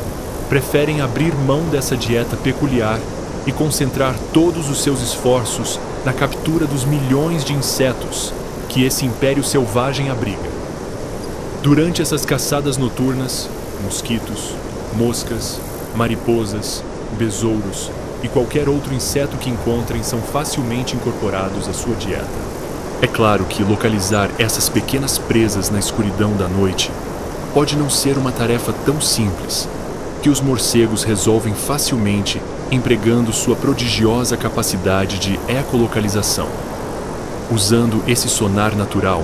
preferem abrir mão dessa dieta peculiar e concentrar todos os seus esforços na captura dos milhões de insetos que esse império selvagem abriga. Durante essas caçadas noturnas, mosquitos, moscas, mariposas, besouros e qualquer outro inseto que encontrem são facilmente incorporados à sua dieta. É claro que localizar essas pequenas presas na escuridão da noite pode não ser uma tarefa tão simples, que os morcegos resolvem facilmente empregando sua prodigiosa capacidade de ecolocalização. Usando esse sonar natural,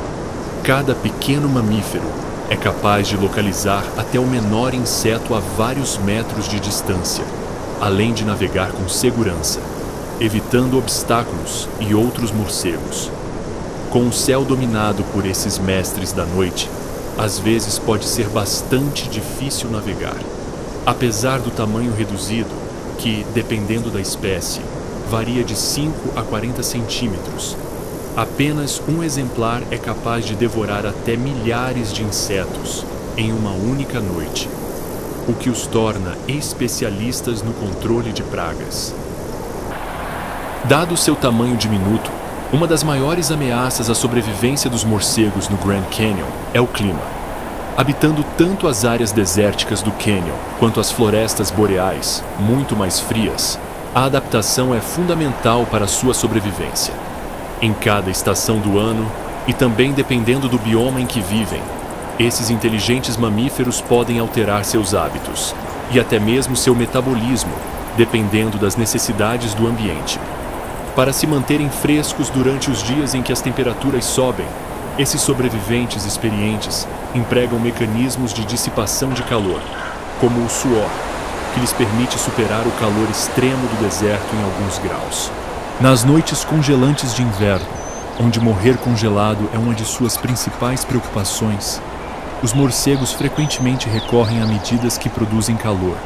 cada pequeno mamífero é capaz de localizar até o menor inseto a vários metros de distância, além de navegar com segurança, evitando obstáculos e outros morcegos. Com o céu dominado por esses mestres da noite, às vezes pode ser bastante difícil navegar. Apesar do tamanho reduzido, que, dependendo da espécie, varia de 5 a 40 centímetros. Apenas um exemplar é capaz de devorar até milhares de insetos em uma única noite, o que os torna especialistas no controle de pragas. Dado seu tamanho diminuto, uma das maiores ameaças à sobrevivência dos morcegos no Grand Canyon é o clima. Habitando tanto as áreas desérticas do Canyon quanto as florestas boreais, muito mais frias, a adaptação é fundamental para sua sobrevivência. Em cada estação do ano, e também dependendo do bioma em que vivem, esses inteligentes mamíferos podem alterar seus hábitos e até mesmo seu metabolismo, dependendo das necessidades do ambiente. Para se manterem frescos durante os dias em que as temperaturas sobem, esses sobreviventes experientes empregam mecanismos de dissipação de calor, como o suor, que lhes permite superar o calor extremo do deserto em alguns graus. Nas noites congelantes de inverno, onde morrer congelado é uma de suas principais preocupações, os morcegos frequentemente recorrem a medidas que produzem calor,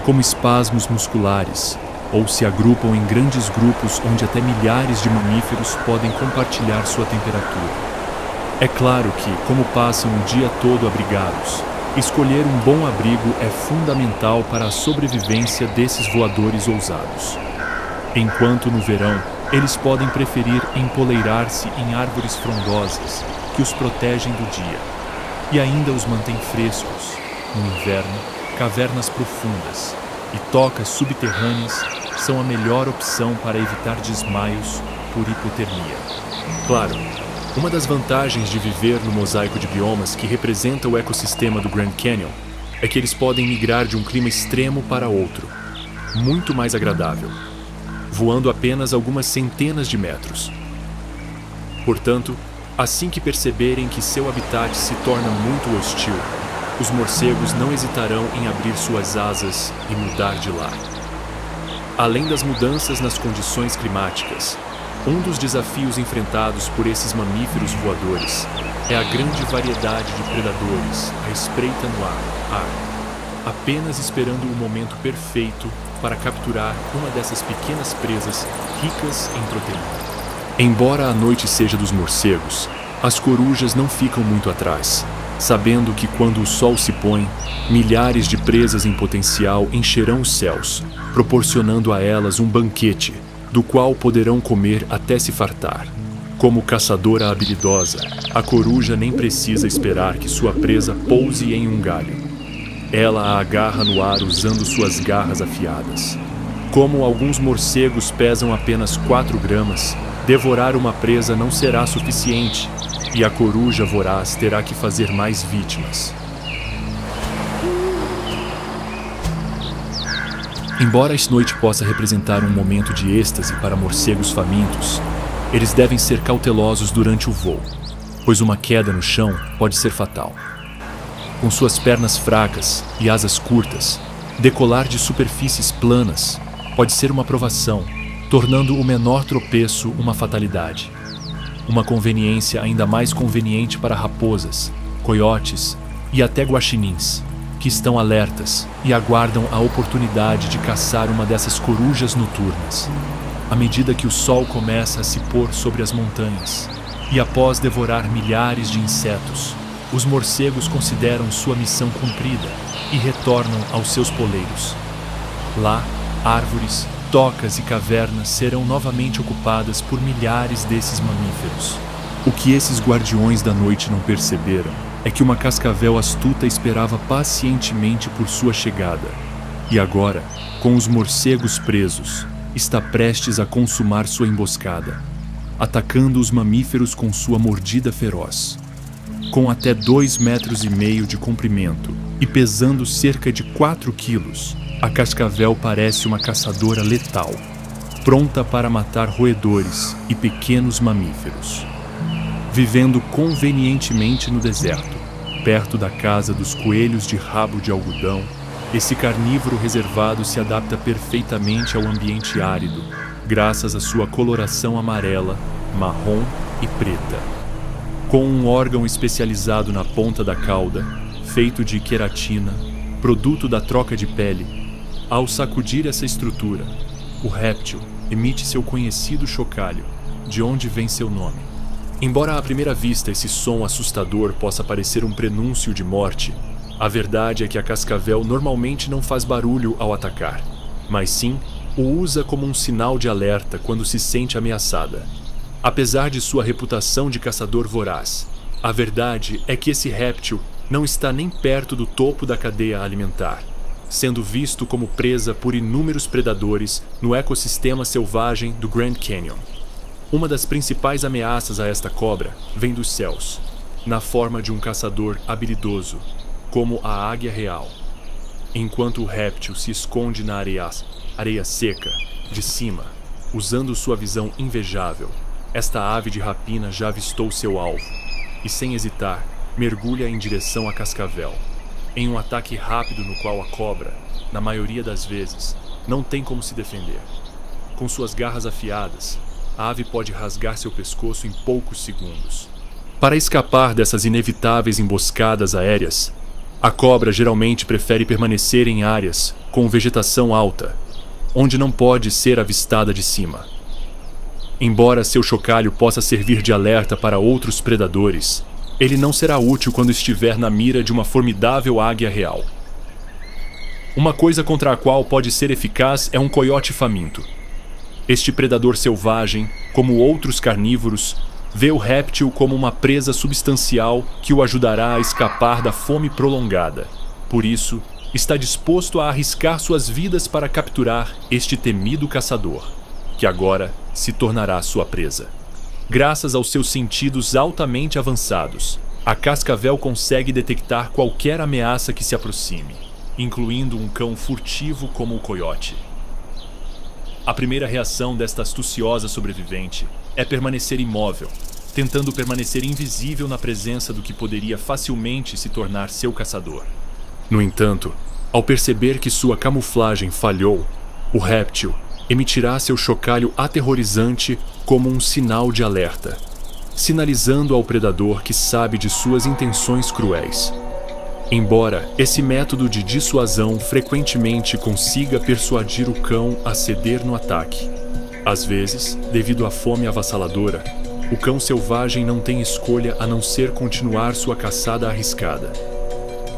como espasmos musculares, ou se agrupam em grandes grupos onde até milhares de mamíferos podem compartilhar sua temperatura. É claro que, como passam o dia todo abrigados, escolher um bom abrigo é fundamental para a sobrevivência desses voadores ousados. Enquanto no verão, eles podem preferir empoleirar-se em árvores frondosas que os protegem do dia e ainda os mantêm frescos. No inverno, cavernas profundas e tocas subterrâneas são a melhor opção para evitar desmaios por hipotermia. Claro, uma das vantagens de viver no mosaico de biomas que representa o ecossistema do Grand Canyon é que eles podem migrar de um clima extremo para outro, muito mais agradável, voando apenas algumas centenas de metros. Portanto, assim que perceberem que seu habitat se torna muito hostil, os morcegos não hesitarão em abrir suas asas e mudar de lá. Além das mudanças nas condições climáticas, um dos desafios enfrentados por esses mamíferos voadores é a grande variedade de predadores à espreita no ar, apenas esperando o momento perfeito para capturar uma dessas pequenas presas ricas em proteína. Embora a noite seja dos morcegos, as corujas não ficam muito atrás, sabendo que quando o sol se põe, milhares de presas em potencial encherão os céus, proporcionando a elas um banquete, do qual poderão comer até se fartar. Como caçadora habilidosa, a coruja nem precisa esperar que sua presa pouse em um galho. Ela a agarra no ar usando suas garras afiadas. Como alguns morcegos pesam apenas 4 gramas, devorar uma presa não será suficiente, e a coruja voraz terá que fazer mais vítimas. Embora esta noite possa representar um momento de êxtase para morcegos famintos, eles devem ser cautelosos durante o voo, pois uma queda no chão pode ser fatal. Com suas pernas fracas e asas curtas, decolar de superfícies planas pode ser uma provação, tornando o menor tropeço uma fatalidade. Uma conveniência ainda mais conveniente para raposas, coiotes e até guaxinins, que estão alertas e aguardam a oportunidade de caçar uma dessas corujas noturnas, à medida que o sol começa a se pôr sobre as montanhas. E após devorar milhares de insetos, os morcegos consideram sua missão cumprida e retornam aos seus poleiros. Lá, árvores, tocas e cavernas serão novamente ocupadas por milhares desses mamíferos. O que esses guardiões da noite não perceberam é que uma cascavel astuta esperava pacientemente por sua chegada, e agora, com os morcegos presos, está prestes a consumar sua emboscada, atacando os mamíferos com sua mordida feroz. Com até 2,5 metros de comprimento e pesando cerca de 4 quilos, a cascavel parece uma caçadora letal, pronta para matar roedores e pequenos mamíferos. Vivendo convenientemente no deserto, perto da casa dos coelhos de rabo de algodão, esse carnívoro reservado se adapta perfeitamente ao ambiente árido, graças à sua coloração amarela, marrom e preta. Com um órgão especializado na ponta da cauda, feito de queratina, produto da troca de pele, Ao sacudir essa estrutura, o réptil emite seu conhecido chocalho, de onde vem seu nome. Embora à primeira vista esse som assustador possa parecer um prenúncio de morte, a verdade é que a cascavel normalmente não faz barulho ao atacar, mas sim o usa como um sinal de alerta quando se sente ameaçada. Apesar de sua reputação de caçador voraz, a verdade é que esse réptil não está nem perto do topo da cadeia alimentar, sendo visto como presa por inúmeros predadores no ecossistema selvagem do Grand Canyon. Uma das principais ameaças a esta cobra vem dos céus, na forma de um caçador habilidoso, como a águia real. Enquanto o réptil se esconde na areia seca, de cima, usando sua visão invejável, esta ave de rapina já avistou seu alvo e, sem hesitar, mergulha em direção à cascavel, em um ataque rápido no qual a cobra, na maioria das vezes, não tem como se defender. Com suas garras afiadas, a ave pode rasgar seu pescoço em poucos segundos. Para escapar dessas inevitáveis emboscadas aéreas, a cobra geralmente prefere permanecer em áreas com vegetação alta, onde não pode ser avistada de cima. Embora seu chocalho possa servir de alerta para outros predadores, ele não será útil quando estiver na mira de uma formidável águia real. Uma coisa contra a qual pode ser eficaz é um coiote faminto. Este predador selvagem, como outros carnívoros, vê o réptil como uma presa substancial que o ajudará a escapar da fome prolongada. Por isso, está disposto a arriscar suas vidas para capturar este temido caçador, que agora se tornará sua presa. Graças aos seus sentidos altamente avançados, a cascavel consegue detectar qualquer ameaça que se aproxime, incluindo um cão furtivo como o coiote. A primeira reação desta astuciosa sobrevivente é permanecer imóvel, tentando permanecer invisível na presença do que poderia facilmente se tornar seu caçador. No entanto, ao perceber que sua camuflagem falhou, o réptil emitirá seu chocalho aterrorizante como um sinal de alerta, sinalizando ao predador que sabe de suas intenções cruéis. Embora esse método de dissuasão frequentemente consiga persuadir o cão a ceder no ataque, às vezes, devido à fome avassaladora, o cão selvagem não tem escolha a não ser continuar sua caçada arriscada.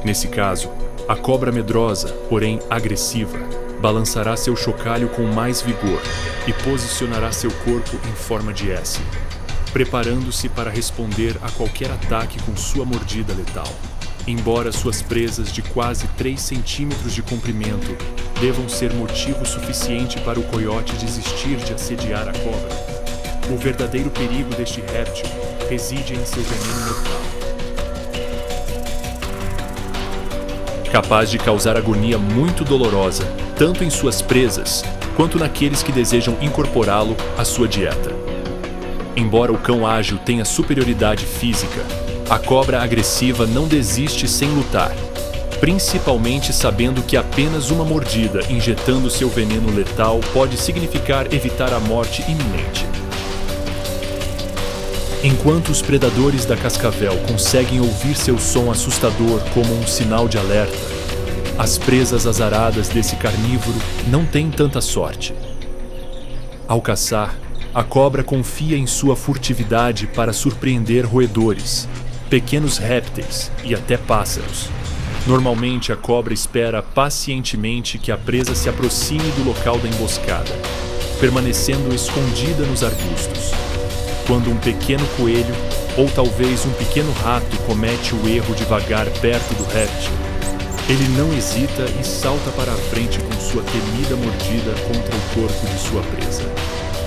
Nesse caso, a cobra medrosa, porém agressiva, balançará seu chocalho com mais vigor e posicionará seu corpo em forma de S, preparando-se para responder a qualquer ataque com sua mordida letal. Embora suas presas de quase 3 centímetros de comprimento devam ser motivo suficiente para o coiote desistir de assediar a cobra, o verdadeiro perigo deste réptil reside em seu veneno mortal, capaz de causar agonia muito dolorosa, tanto em suas presas, quanto naqueles que desejam incorporá-lo à sua dieta. Embora o cão ágil tenha superioridade física, a cobra agressiva não desiste sem lutar, principalmente sabendo que apenas uma mordida injetando seu veneno letal pode significar evitar a morte iminente. Enquanto os predadores da cascavel conseguem ouvir seu som assustador como um sinal de alerta, as presas azaradas desse carnívoro não têm tanta sorte. Ao caçar, a cobra confia em sua furtividade para surpreender roedores, pequenos répteis e até pássaros. Normalmente, a cobra espera pacientemente que a presa se aproxime do local da emboscada, permanecendo escondida nos arbustos. Quando um pequeno coelho, ou talvez um pequeno rato, comete o erro de vagar perto do réptil, ele não hesita e salta para a frente com sua temida mordida contra o corpo de sua presa.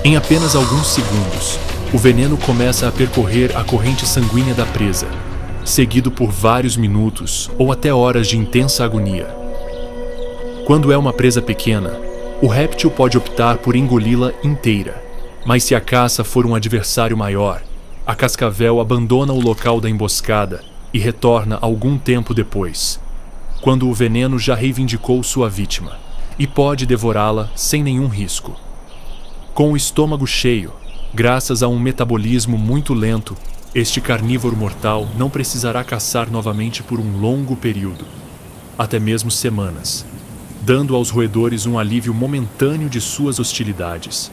Em apenas alguns segundos, o veneno começa a percorrer a corrente sanguínea da presa, seguido por vários minutos ou até horas de intensa agonia. Quando é uma presa pequena, o réptil pode optar por engoli-la inteira, mas se a caça for um adversário maior, a cascavel abandona o local da emboscada e retorna algum tempo depois, quando o veneno já reivindicou sua vítima, e pode devorá-la sem nenhum risco. Com o estômago cheio, graças a um metabolismo muito lento, este carnívoro mortal não precisará caçar novamente por um longo período, até mesmo semanas. dando aos roedores um alívio momentâneo de suas hostilidades.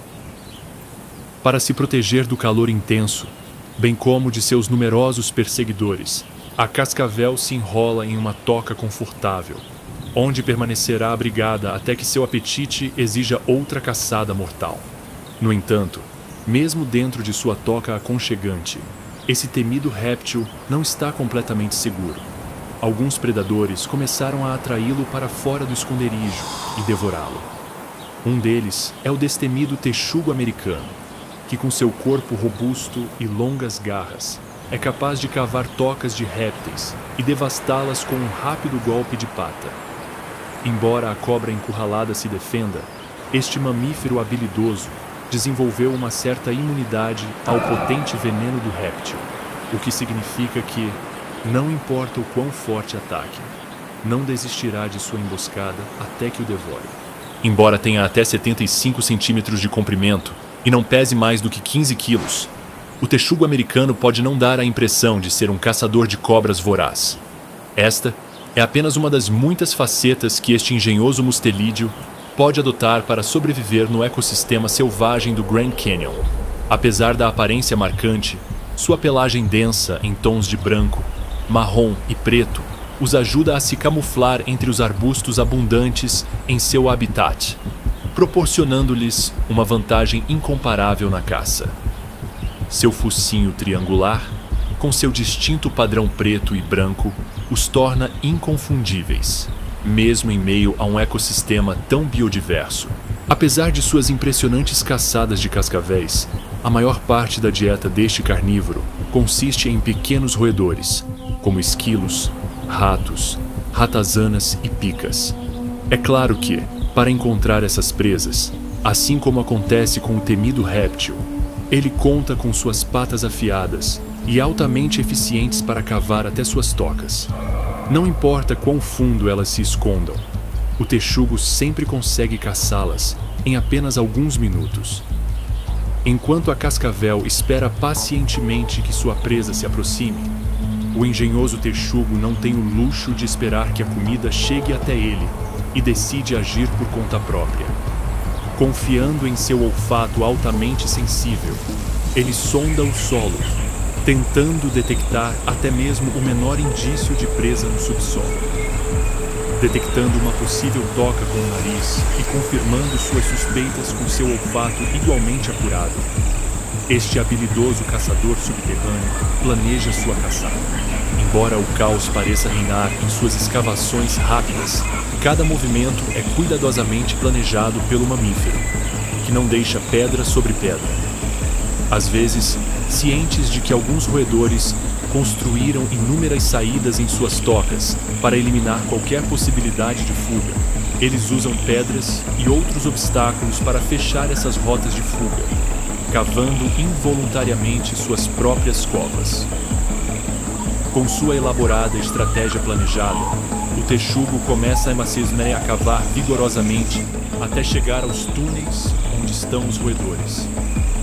Para se proteger do calor intenso, bem como de seus numerosos perseguidores, a cascavel se enrola em uma toca confortável, onde permanecerá abrigada até que seu apetite exija outra caçada mortal. No entanto, mesmo dentro de sua toca aconchegante, esse temido réptil não está completamente seguro. Alguns predadores começaram a atraí-lo para fora do esconderijo e devorá-lo. Um deles é o destemido texugo americano, que com seu corpo robusto e longas garras é capaz de cavar tocas de répteis e devastá-las com um rápido golpe de pata. Embora a cobra encurralada se defenda, este mamífero habilidoso desenvolveu uma certa imunidade ao potente veneno do réptil, o que significa que, não importa o quão forte ataque, não desistirá de sua emboscada até que o devore. Embora tenha até 75 centímetros de comprimento e não pese mais do que 15 quilos, o texugo americano pode não dar a impressão de ser um caçador de cobras voraz. Esta é apenas uma das muitas facetas que este engenhoso mustelídeo pode adotar para sobreviver no ecossistema selvagem do Grand Canyon. Apesar da aparência marcante, sua pelagem densa em tons de branco, marrom e preto os ajuda a se camuflar entre os arbustos abundantes em seu habitat, proporcionando-lhes uma vantagem incomparável na caça. Seu focinho triangular, com seu distinto padrão preto e branco, os torna inconfundíveis, mesmo em meio a um ecossistema tão biodiverso. Apesar de suas impressionantes caçadas de cascavéis, a maior parte da dieta deste carnívoro consiste em pequenos roedores, como esquilos, ratos, ratazanas e picas. É claro que, para encontrar essas presas, assim como acontece com o temido réptil, ele conta com suas patas afiadas e altamente eficientes para cavar até suas tocas. Não importa quão fundo elas se escondam, o texugo sempre consegue caçá-las em apenas alguns minutos. Enquanto a cascavel espera pacientemente que sua presa se aproxime, o engenhoso texugo não tem o luxo de esperar que a comida chegue até ele e decide agir por conta própria. Confiando em seu olfato altamente sensível, ele sonda o solo, tentando detectar até mesmo o menor indício de presa no subsolo. Detectando uma possível toca com o nariz e confirmando suas suspeitas com seu olfato igualmente apurado, este habilidoso caçador subterrâneo planeja sua caçada. Embora o caos pareça reinar em suas escavações rápidas, cada movimento é cuidadosamente planejado pelo mamífero, que não deixa pedra sobre pedra. Às vezes, cientes de que alguns roedores construíram inúmeras saídas em suas tocas para eliminar qualquer possibilidade de fuga, eles usam pedras e outros obstáculos para fechar essas rotas de fuga, cavando involuntariamente suas próprias covas. Com sua elaborada estratégia planejada, o texugo começa a cavar vigorosamente até chegar aos túneis onde estão os roedores,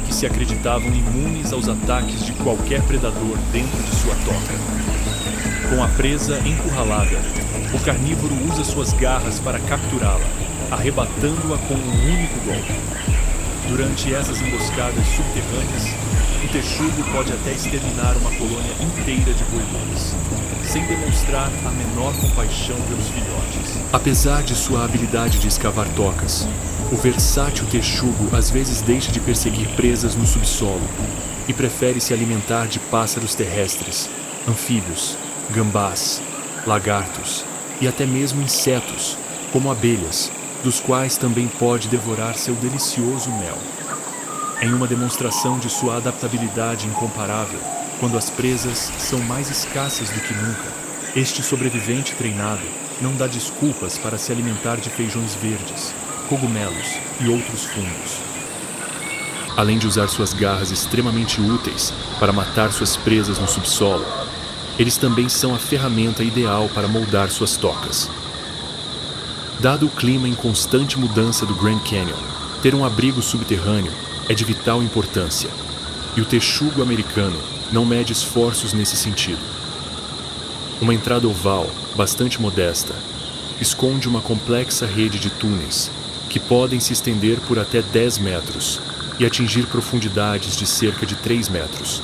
que se acreditavam imunes aos ataques de qualquer predador dentro de sua toca. Com a presa encurralada, o carnívoro usa suas garras para capturá-la, arrebatando-a com um único golpe. Durante essas emboscadas subterrâneas, o texugo pode até exterminar uma colônia inteira de roedores, sem demonstrar a menor compaixão pelos filhotes. Apesar de sua habilidade de escavar tocas, o versátil texugo às vezes deixa de perseguir presas no subsolo e prefere se alimentar de pássaros terrestres, anfíbios, gambás, lagartos e até mesmo insetos, como abelhas, dos quais também pode devorar seu delicioso mel. Em uma demonstração de sua adaptabilidade incomparável, quando as presas são mais escassas do que nunca, este sobrevivente treinado não dá desculpas para se alimentar de feijões verdes, cogumelos e outros fungos. Além de usar suas garras extremamente úteis para matar suas presas no subsolo, eles também são a ferramenta ideal para moldar suas tocas. Dado o clima em constante mudança do Grand Canyon, ter um abrigo subterrâneo é de vital importância, e o texugo americano não mede esforços nesse sentido. Uma entrada oval, bastante modesta, esconde uma complexa rede de túneis que podem se estender por até 10 metros e atingir profundidades de cerca de 3 metros.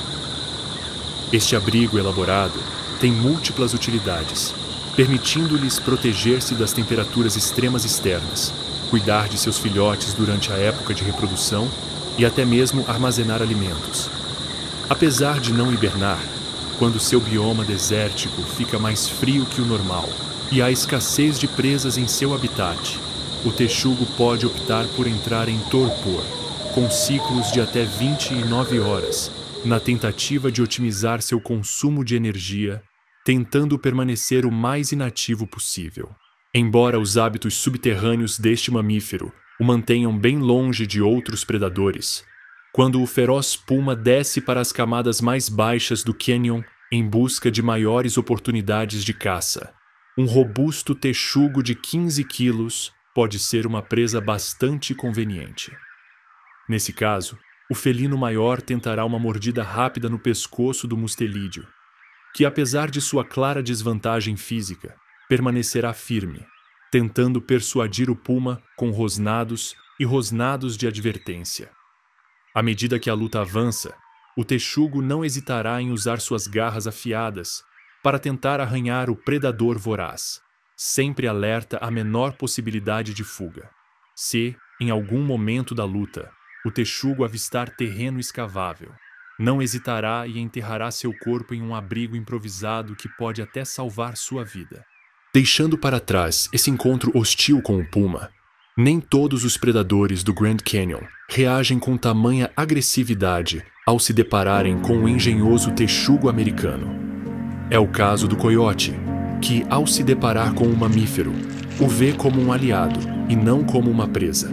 Este abrigo elaborado tem múltiplas utilidades, permitindo-lhes proteger-se das temperaturas extremas externas, cuidar de seus filhotes durante a época de reprodução e até mesmo armazenar alimentos. Apesar de não hibernar, quando seu bioma desértico fica mais frio que o normal e há escassez de presas em seu habitat, o texugo pode optar por entrar em torpor, com ciclos de até 29 horas, na tentativa de otimizar seu consumo de energia, tentando permanecer o mais inativo possível. Embora os hábitos subterrâneos deste mamífero o mantenham bem longe de outros predadores, quando o feroz puma desce para as camadas mais baixas do cânion em busca de maiores oportunidades de caça, um robusto texugo de 15 quilos pode ser uma presa bastante conveniente. Nesse caso, o felino maior tentará uma mordida rápida no pescoço do mustelídeo, que apesar de sua clara desvantagem física, permanecerá firme, tentando persuadir o puma com rosnados e rosnados de advertência. À medida que a luta avança, o texugo não hesitará em usar suas garras afiadas para tentar arranhar o predador voraz, sempre alerta à menor possibilidade de fuga. Se, em algum momento da luta, o texugo avistar terreno escavável, não hesitará e enterrará seu corpo em um abrigo improvisado que pode até salvar sua vida. Deixando para trás esse encontro hostil com o puma, nem todos os predadores do Grand Canyon reagem com tamanha agressividade ao se depararem com o engenhoso texugo americano. É o caso do coiote, que, ao se deparar com um mamífero, o vê como um aliado e não como uma presa.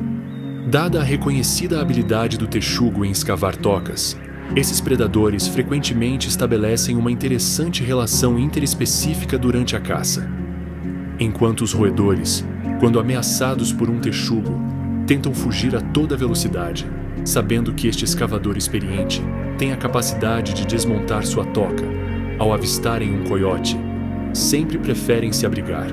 Dada a reconhecida habilidade do texugo em escavar tocas, esses predadores frequentemente estabelecem uma interessante relação interespecífica durante a caça. Enquanto os roedores, quando ameaçados por um texugo, tentam fugir a toda velocidade, sabendo que este escavador experiente tem a capacidade de desmontar sua toca, ao avistarem um coiote, sempre preferem se abrigar,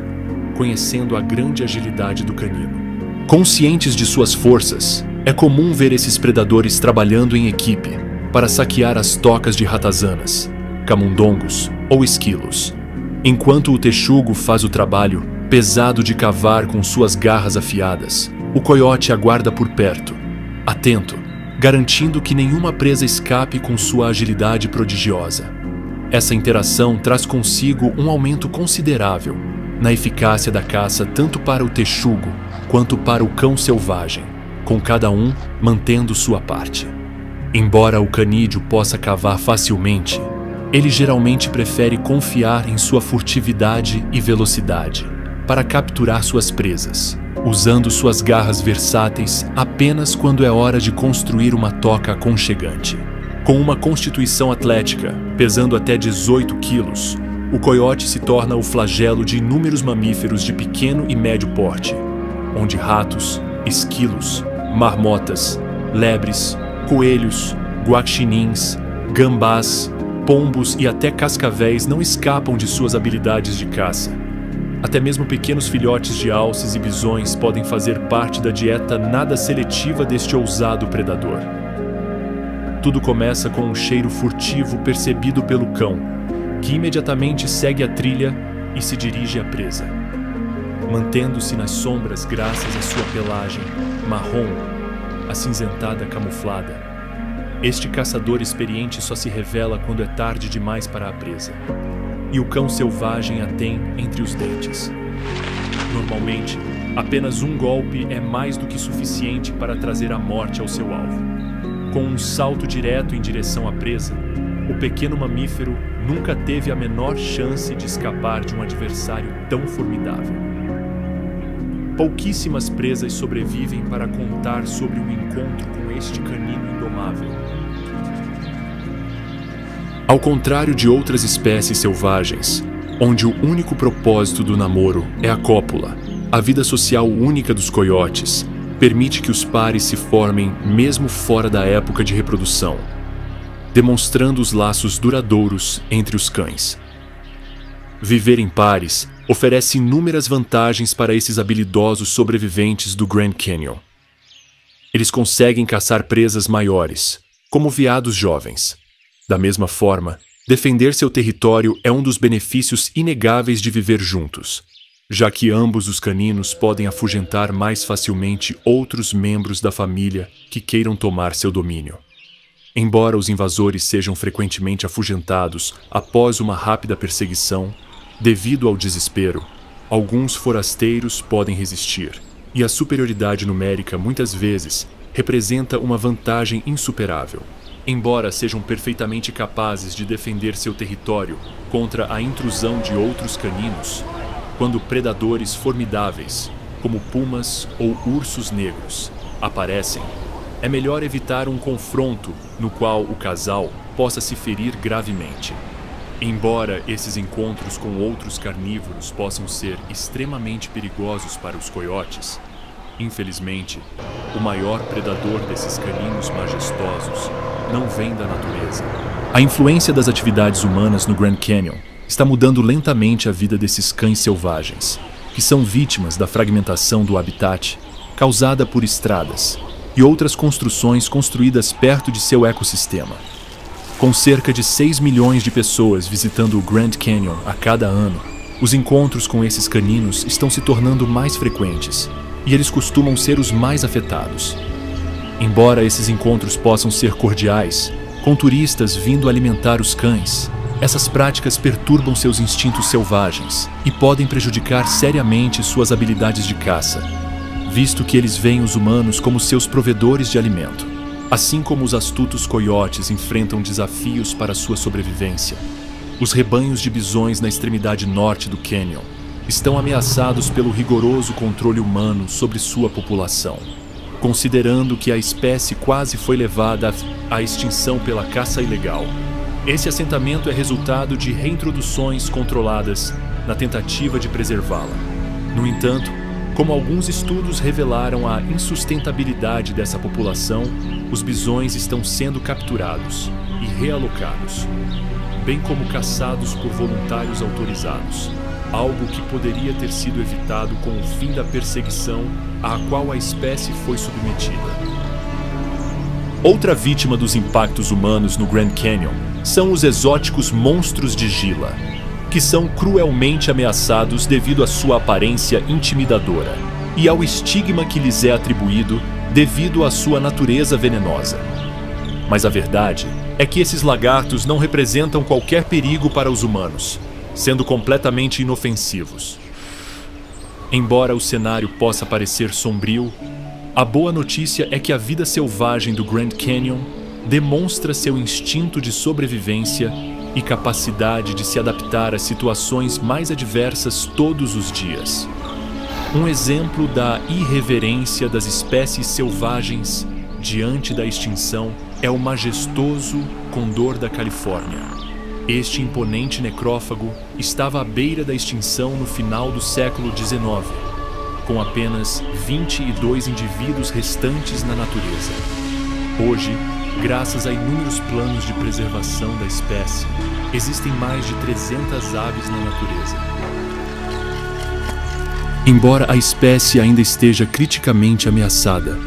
conhecendo a grande agilidade do canino. Conscientes de suas forças, é comum ver esses predadores trabalhando em equipe para saquear as tocas de ratazanas, camundongos ou esquilos, enquanto o texugo faz o trabalho pesado de cavar com suas garras afiadas. O coiote aguarda por perto, atento, garantindo que nenhuma presa escape com sua agilidade prodigiosa. Essa interação traz consigo um aumento considerável na eficácia da caça tanto para o texugo quanto para o cão selvagem, com cada um mantendo sua parte. Embora o canídeo possa cavar facilmente, ele geralmente prefere confiar em sua furtividade e velocidade para capturar suas presas, usando suas garras versáteis apenas quando é hora de construir uma toca aconchegante. Com uma constituição atlética, pesando até 18 quilos, o coiote se torna o flagelo de inúmeros mamíferos de pequeno e médio porte, onde ratos, esquilos, marmotas, lebres, coelhos, guaxinins, gambás, pombos e até cascavéis não escapam de suas habilidades de caça. Até mesmo pequenos filhotes de alces e bisões podem fazer parte da dieta nada seletiva deste ousado predador. Tudo começa com um cheiro furtivo percebido pelo cão, que imediatamente segue a trilha e se dirige à presa. Mantendo-se nas sombras graças à sua pelagem marrom, acinzentada camuflada, este caçador experiente só se revela quando é tarde demais para a presa, e o cão selvagem a tem entre os dentes. Normalmente, apenas um golpe é mais do que suficiente para trazer a morte ao seu alvo. Com um salto direto em direção à presa, o pequeno mamífero nunca teve a menor chance de escapar de um adversário tão formidável. Pouquíssimas presas sobrevivem para contar sobre um encontro com este canino indomável. Ao contrário de outras espécies selvagens, onde o único propósito do namoro é a cópula, a vida social única dos coiotes permite que os pares se formem mesmo fora da época de reprodução, demonstrando os laços duradouros entre os cães. Viver em pares oferece inúmeras vantagens para esses habilidosos sobreviventes do Grand Canyon. Eles conseguem caçar presas maiores, como veados jovens. Da mesma forma, defender seu território é um dos benefícios inegáveis de viver juntos, já que ambos os caninos podem afugentar mais facilmente outros membros da família que queiram tomar seu domínio. Embora os invasores sejam frequentemente afugentados após uma rápida perseguição, devido ao desespero, alguns forasteiros podem resistir, e a superioridade numérica muitas vezes representa uma vantagem insuperável. Embora sejam perfeitamente capazes de defender seu território contra a intrusão de outros caninos, quando predadores formidáveis, como pumas ou ursos negros, aparecem, é melhor evitar um confronto no qual o casal possa se ferir gravemente. Embora esses encontros com outros carnívoros possam ser extremamente perigosos para os coiotes, infelizmente, o maior predador desses caninos majestosos não vem da natureza. A influência das atividades humanas no Grand Canyon está mudando lentamente a vida desses cães selvagens, que são vítimas da fragmentação do habitat causada por estradas e outras construções construídas perto de seu ecossistema. Com cerca de 6 milhões de pessoas visitando o Grand Canyon a cada ano, os encontros com esses caninos estão se tornando mais frequentes, e eles costumam ser os mais afetados. Embora esses encontros possam ser cordiais, com turistas vindo alimentar os cães, essas práticas perturbam seus instintos selvagens e podem prejudicar seriamente suas habilidades de caça, visto que eles veem os humanos como seus provedores de alimento. Assim como os astutos coiotes enfrentam desafios para sua sobrevivência, os rebanhos de bisões na extremidade norte do Canyon estão ameaçados pelo rigoroso controle humano sobre sua população, considerando que a espécie quase foi levada à extinção pela caça ilegal. Esse assentamento é resultado de reintroduções controladas na tentativa de preservá-la. No entanto, como alguns estudos revelaram a insustentabilidade dessa população, os bisões estão sendo capturados e realocados, bem como caçados por voluntários autorizados, algo que poderia ter sido evitado com o fim da perseguição à qual a espécie foi submetida. Outra vítima dos impactos humanos no Grand Canyon são os exóticos monstros de Gila, que são cruelmente ameaçados devido à sua aparência intimidadora e ao estigma que lhes é atribuído devido à sua natureza venenosa. Mas a verdade é que esses lagartos não representam qualquer perigo para os humanos, sendo completamente inofensivos. Embora o cenário possa parecer sombrio, a boa notícia é que a vida selvagem do Grand Canyon demonstra seu instinto de sobrevivência e capacidade de se adaptar a situações mais adversas todos os dias. Um exemplo da irreverência das espécies selvagens diante da extinção é o majestoso condor da Califórnia. Este imponente necrófago estava à beira da extinção no final do século XIX, com apenas 22 indivíduos restantes na natureza. Hoje, graças a inúmeros planos de preservação da espécie, existem mais de 300 aves na natureza. Embora a espécie ainda esteja criticamente ameaçada,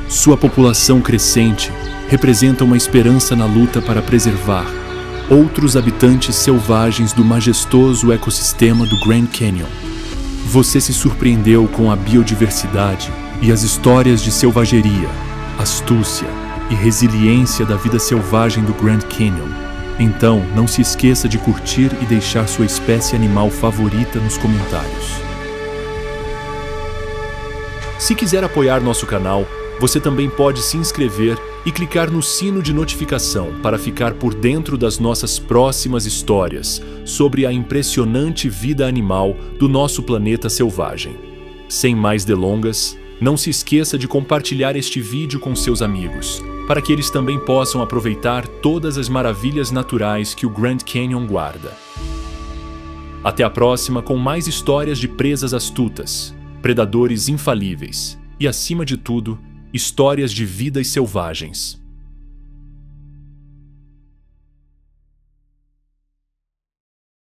sua população crescente representa uma esperança na luta para preservar outros habitantes selvagens do majestoso ecossistema do Grand Canyon. Você se surpreendeu com a biodiversidade e as histórias de selvageria, astúcia e resiliência da vida selvagem do Grand Canyon. Então, não se esqueça de curtir e deixar sua espécie animal favorita nos comentários. Se quiser apoiar nosso canal, você também pode se inscrever e clicar no sino de notificação para ficar por dentro das nossas próximas histórias sobre a impressionante vida animal do nosso planeta selvagem. Sem mais delongas, não se esqueça de compartilhar este vídeo com seus amigos, para que eles também possam aproveitar todas as maravilhas naturais que o Grand Canyon guarda. Até a próxima com mais histórias de presas astutas, predadores infalíveis e, acima de tudo, histórias de vidas selvagens.